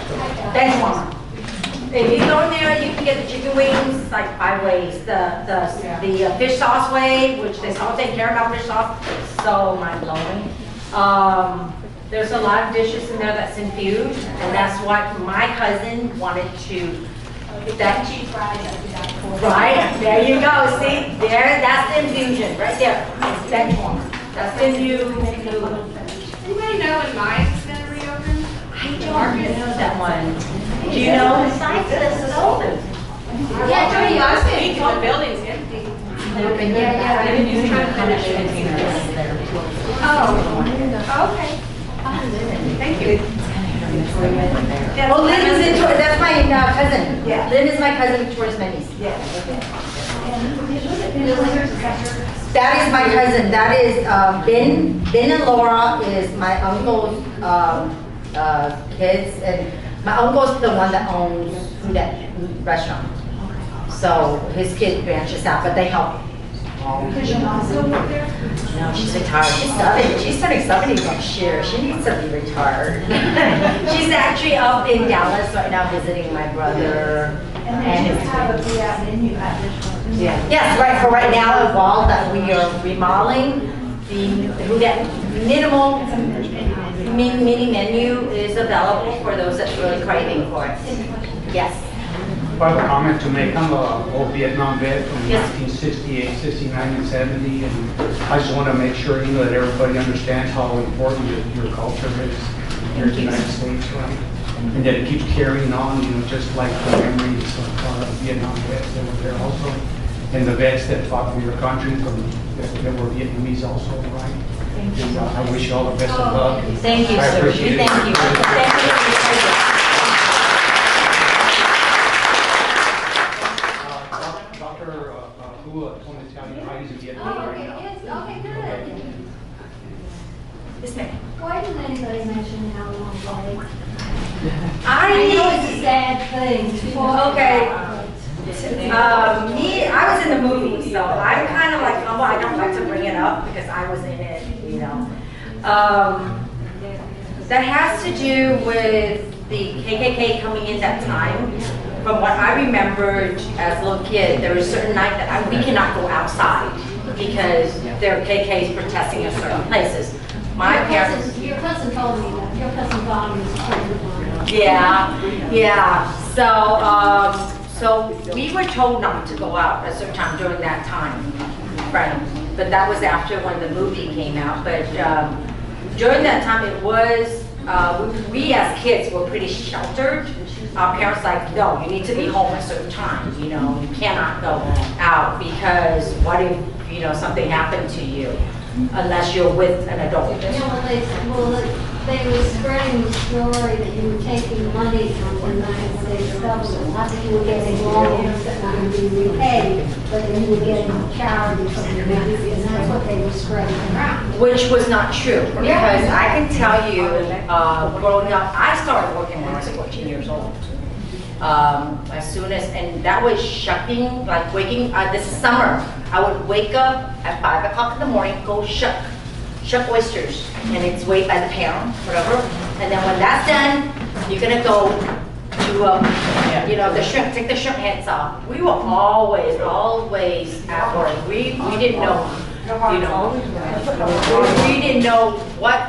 [SPEAKER 6] Benchwarmer.
[SPEAKER 7] If you go in there, you can get the chicken wings like 5 ways. The fish sauce way, which they saute caramel fish sauce, so mind blowing. There's a lot of dishes in there that's infused, and that's what my cousin wanted to. That cheese fries. Right there you go. See there, that's the infusion right there. That's the new.
[SPEAKER 3] Anybody know when Mike's is gonna reopen?
[SPEAKER 7] I don't know that one. Do you know? The sign says it's open.
[SPEAKER 3] Yeah, it's already last week, the building's empty.
[SPEAKER 5] Yeah. They've been using the finish containers there.
[SPEAKER 3] Oh, okay. Thank you.
[SPEAKER 7] Oh, Lynn is in, that's my cousin. Yeah. Lynn is my cousin, Victoria's Mendes. Yeah. That is my cousin. That is Ben. Ben and Laura is my uncle's kids, and my uncle's the one that owns Hu-Dat restaurant. So his kid branches out, but they help.
[SPEAKER 3] Does your mom still work there?
[SPEAKER 7] No, she's retired. She's turning 70 next year. She needs to be retired. She's actually up in Dallas right now visiting my brother.
[SPEAKER 2] And you have a Hu-Dat menu at this one.
[SPEAKER 7] Yeah. Yes, right. For right now, a wall that we are remodeling, the Hu-Dat minimal mini menu is available for those that's really craving for it. Yes.
[SPEAKER 9] I have a comment to make. I'm a old Vietnam vet from
[SPEAKER 7] Yes.
[SPEAKER 9] 1968, 69, and 70, and I just want to make sure that everybody understands how important your culture is here in the United States, right? And that it keeps carrying on, just like the memories of our Vietnam vets that were there also, and the vets that fought for your country that were Vietnamese also, right? Thank you. I wish you all the best of luck.
[SPEAKER 7] Thank you,
[SPEAKER 9] I
[SPEAKER 7] sir.
[SPEAKER 9] appreciate it.
[SPEAKER 7] Thank you. Thank you.
[SPEAKER 9] Dr. Hu told me to tell you how he's in Vietnam
[SPEAKER 3] Oh,
[SPEAKER 9] right
[SPEAKER 3] okay,
[SPEAKER 9] now.
[SPEAKER 3] yes, okay, good.
[SPEAKER 7] Yes, ma'am.
[SPEAKER 2] Why didn't anybody mention how long they?
[SPEAKER 7] I
[SPEAKER 2] know it's a sad thing.
[SPEAKER 7] Okay. I was in the movie, so I'm kind of like, oh, I don't like to bring it up because I was in it, That has to do with the KKK coming in that time. From what I remembered as a little kid, there was a certain night that we cannot go outside because there are KKs protesting in certain places. My parents.
[SPEAKER 2] Your cousin told me that. Your cousin Vong was a friend of mine.
[SPEAKER 7] Yeah. So we were told not to go out at a certain time during that time, right? But that was after when the movie came out. But during that time, it was we as kids were pretty sheltered. Our parents like, no, you need to be home at certain times. You cannot go out because what if something happened to you, unless you're with an adult.
[SPEAKER 2] They were spreading the story that you were taking money from the United States government. Not that you were getting loans that were going to be repaid, but that you were getting charity from the United States. And that's what they were spreading around.
[SPEAKER 7] Which was not true, because I can tell you, growing up, I started working when I was 14 years old. As soon as, and that was shucking, like waking, this summer, I would wake up at 5 o'clock in the morning, go shuck oysters, and it's weighed by the pound, whatever. And then when that's done, you're gonna go to, the shrimp, take the shrimp heads off. We were always at work. We didn't know, we didn't know what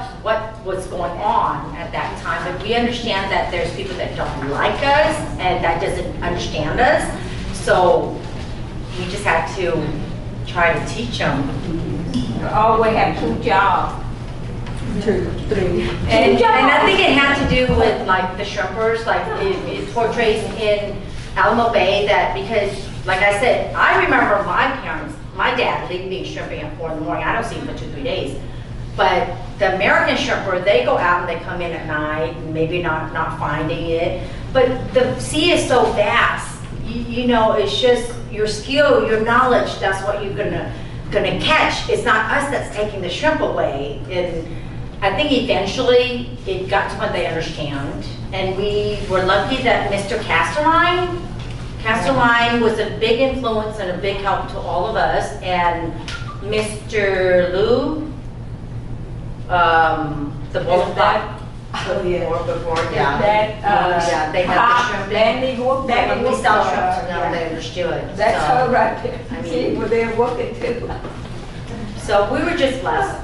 [SPEAKER 7] was going on at that time, but we understand that there's people that don't like us and that doesn't understand us. So we just had to try to teach them.
[SPEAKER 5] Always have 2 jobs.
[SPEAKER 7] 2, 3. And I think it had to do with like the shrimpers, like it portrays in Alamo Bay that because, like I said, I remember my dad leaving me shrimping at 4 in the morning. I don't see him for 2-3 days. But the American shrimper, they go out and they come in at night, maybe not finding it. But the sea is so vast, it's just your skill, your knowledge, that's what you're gonna catch. It's not us that's taking the shrimp away. And I think eventually it got to what they understand. And we were lucky that Mr. Casterline was a big influence and a big help to all of us. And Mr. Lou, the bullet
[SPEAKER 5] Before, yeah.
[SPEAKER 10] That,
[SPEAKER 5] Yeah, they have the shrimp.
[SPEAKER 10] then they go back
[SPEAKER 5] When
[SPEAKER 10] and
[SPEAKER 5] we
[SPEAKER 10] work.
[SPEAKER 5] sell shrimp, now they understood.
[SPEAKER 10] That's
[SPEAKER 5] So-
[SPEAKER 10] her right there.
[SPEAKER 5] I mean-
[SPEAKER 10] See, well, they're working too.
[SPEAKER 5] So we were just blessed.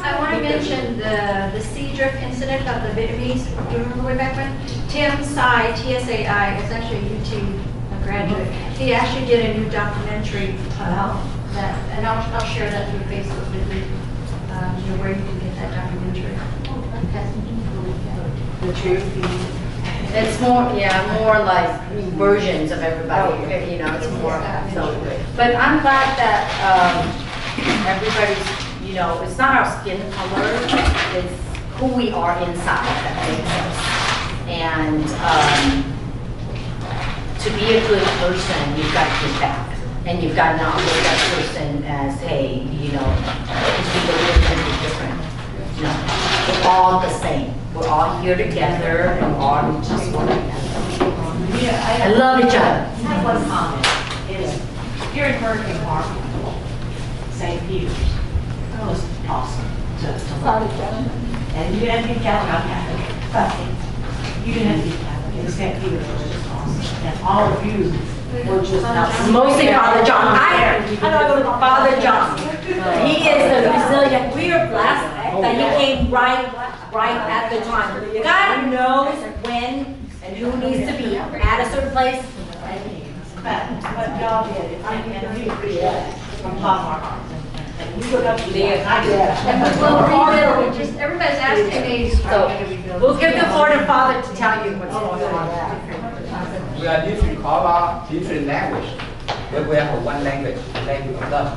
[SPEAKER 3] I want to mention the sea drift incident of the Vietnamese. Do you remember way back when? Tim Tsai, TSAI, is actually a YouTube graduate. He actually did a new documentary about that, and I'll share that through Facebook with you, where you can get that documentary.
[SPEAKER 5] The truth. It's more, yeah, more like versions of everybody, you know, it's more, so. But I'm glad that, everybody's, you know, it's not our skin color, it's who we are inside that makes us. And, to be a good person, you've got to give back. And you've got to not look at that person as, hey, you know, because we believe in be different. No, we're all the same. We're all here together, and we're all just one together. I love each other.
[SPEAKER 11] I have one comment, is here in Hurricane Park, St. Peter's, it was awesome to look. And you didn't have to be Catholic, I'm Catholic, but you didn't have to be Catholic, and St. Peter's was just awesome. And all of you were just outstanding.
[SPEAKER 5] Mostly Father John. I know Father John. He is the resilient. We are blessed that he came right at the time. God knows when and who needs to be at a certain place.
[SPEAKER 11] But what y'all did, and we appreciate it from the bottom of our hearts. And you look up to Leah, and I did.
[SPEAKER 3] And we'll rebuild, just, everybody's asking me.
[SPEAKER 5] So we'll give the floor to Father to tell you what's going on.
[SPEAKER 12] We are different color, different language, but we have one language, language of love.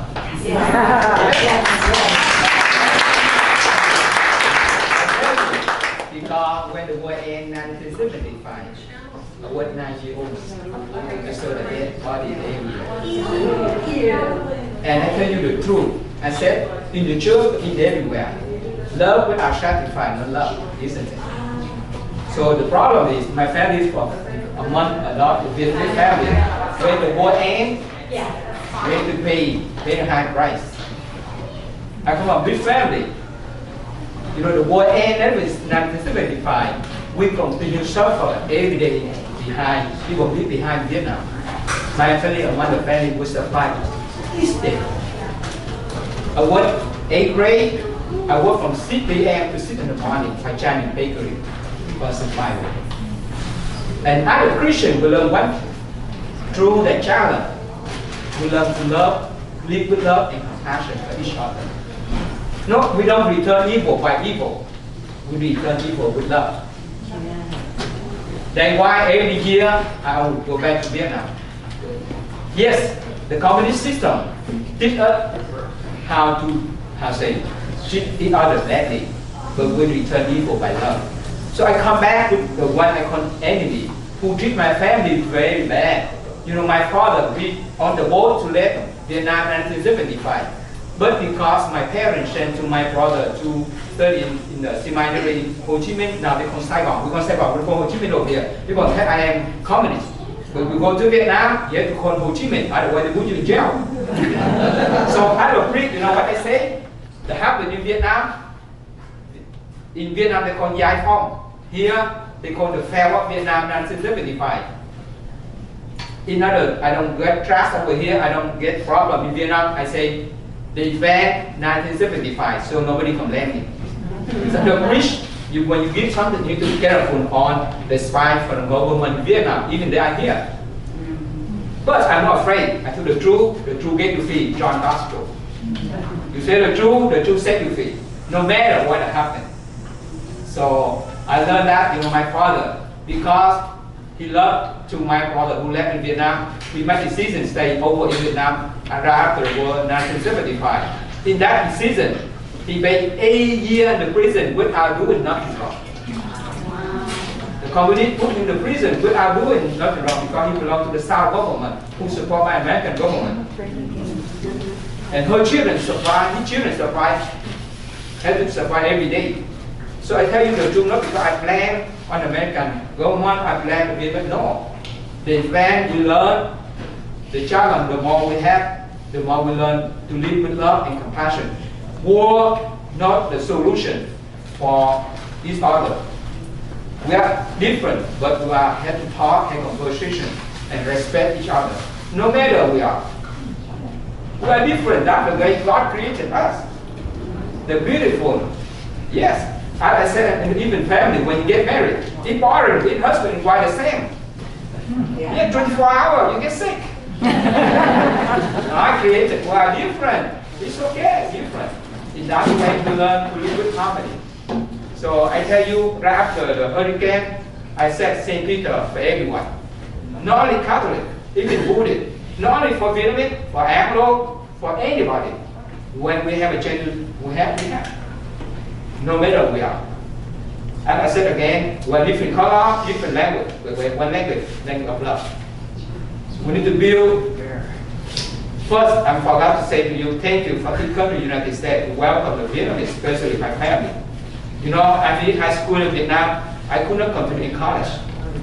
[SPEAKER 12] Because when the war ended in 1975, I was 9 years old. I saw the dead body everywhere. And I tell you the truth. I said, in the church, in everywhere, love without sacrifice, no love, isn't it? So the problem is, my family is from among a lot of Vietnamese family. When the war ends, we have to pay very high price. I come from a big family. You know, the war ended with 1975. We continue to suffer every day behind, people live behind Vietnam. My family, among the family, was survive this day. I work 8th grade. I work from 6 p.m. to 6 in the morning by Chinese bakery for survival. And as a Christian, we learn one thing. Through the challenge, we learn to love, live with love and compassion for each other. No, we don't return evil by evil. We return evil with love. That's why every year I will go back to Vietnam. Yes, the communist system teach us how to treat each other badly, but we return evil by love. So I come back with the one I call enemy, who treat my family very bad. You know, my father we on the boat to leave Vietnam in 1975. But because my parents sent to my brother to study in the seminary in Ho Chi Minh, now they call Saigon. We call Saigon, we call Ho Chi Minh over here. People think I am communist. When we go to Vietnam, you have to call Ho Chi Minh, otherwise they put you in jail. So I don't read, you know what I say? That happened in Vietnam. In Vietnam they call Dai Phong. Here they call the Fair of Vietnam 1975. In other, I don't get trust over here, I don't get problem in Vietnam. I say the event 1975, so nobody complain me. So the rich, when you give something, you need to be careful on the spy from the government in Vietnam, even they are here. But I'm not afraid. I tell the truth get you free. John Gospel. You say the truth set you free, no matter what happens. So I learned that, you know, my father, because he loved to my brother who left in Vietnam, we made decision to stay over in Vietnam and right after the war, 1975. In that decision, he paid 8 years in the prison without doing nothing wrong. The communists put him in the prison without doing nothing wrong because he belonged to the South government who support my American government. And her children survive, his children survive, have to survive every day. So I tell you the truth, not because I blame on the American government, I blame the Vietnam. No. The event we learn, the challenge, the more we have, the more we learn to live with love and compassion. War, not the solution for each other. We are different, but we are have to talk, have conversation, and respect each other. No matter we are. We are different. That's the way God created us. The beautiful. Yes. As I said, and even family, when you get married, it's boring. With husband and wife the same. Yeah, 24 hours, you get sick. I created, we are different. It's okay, different. It's that way to learn to live with harmony. So I tell you, right after the hurricane, I said St. Peter for everyone. Not only Catholic, even Buddhist. Not only for Vietnamese, for Anglo, for anybody. When we have a change, we have. No matter we are. And I said again, we're different color, different language. We're one language of love. We need to build. First, I forgot to say to you, thank you for this country, United States, to welcome the Vietnamese, especially my family. You know, I finished high school in Vietnam. I could not continue in college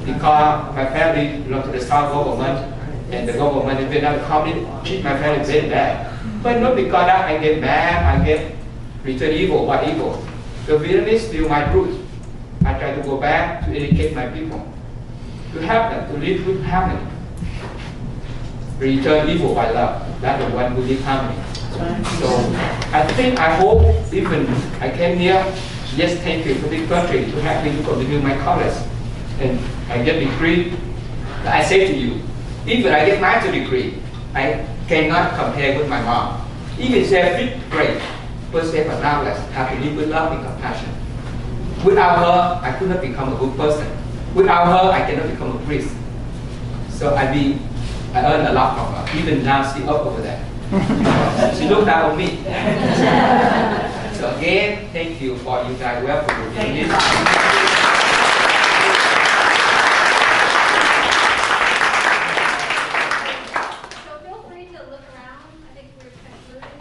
[SPEAKER 12] because my family belonged to the South government, and the government in Vietnam treat my family very bad. But not because that I get mad, I get return evil by evil. The Vietnamese still my roots. I try to go back to educate my people, to help them to live with harmony. Return evil by love. That's the one who live harmony. So I hope even I came here, yes, thank you for this country to help me to continue my college. And I get degree. I say to you, even I get master's degree, I cannot compare with my mom. Even say 5th grade, first step of knowledge, have to live with love and compassion. Without her, I could not become a good person. Without her, I cannot become a priest. So I earned a lot from her. Even now, she's up over there. She looked down on me. So again, thank you for you guys welcome me.
[SPEAKER 3] So feel free to look around. I think we're concluding.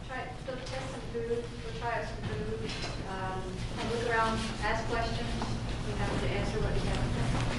[SPEAKER 3] Try to test some food. We'll try out some food. And look around, ask questions. You have to answer what you have.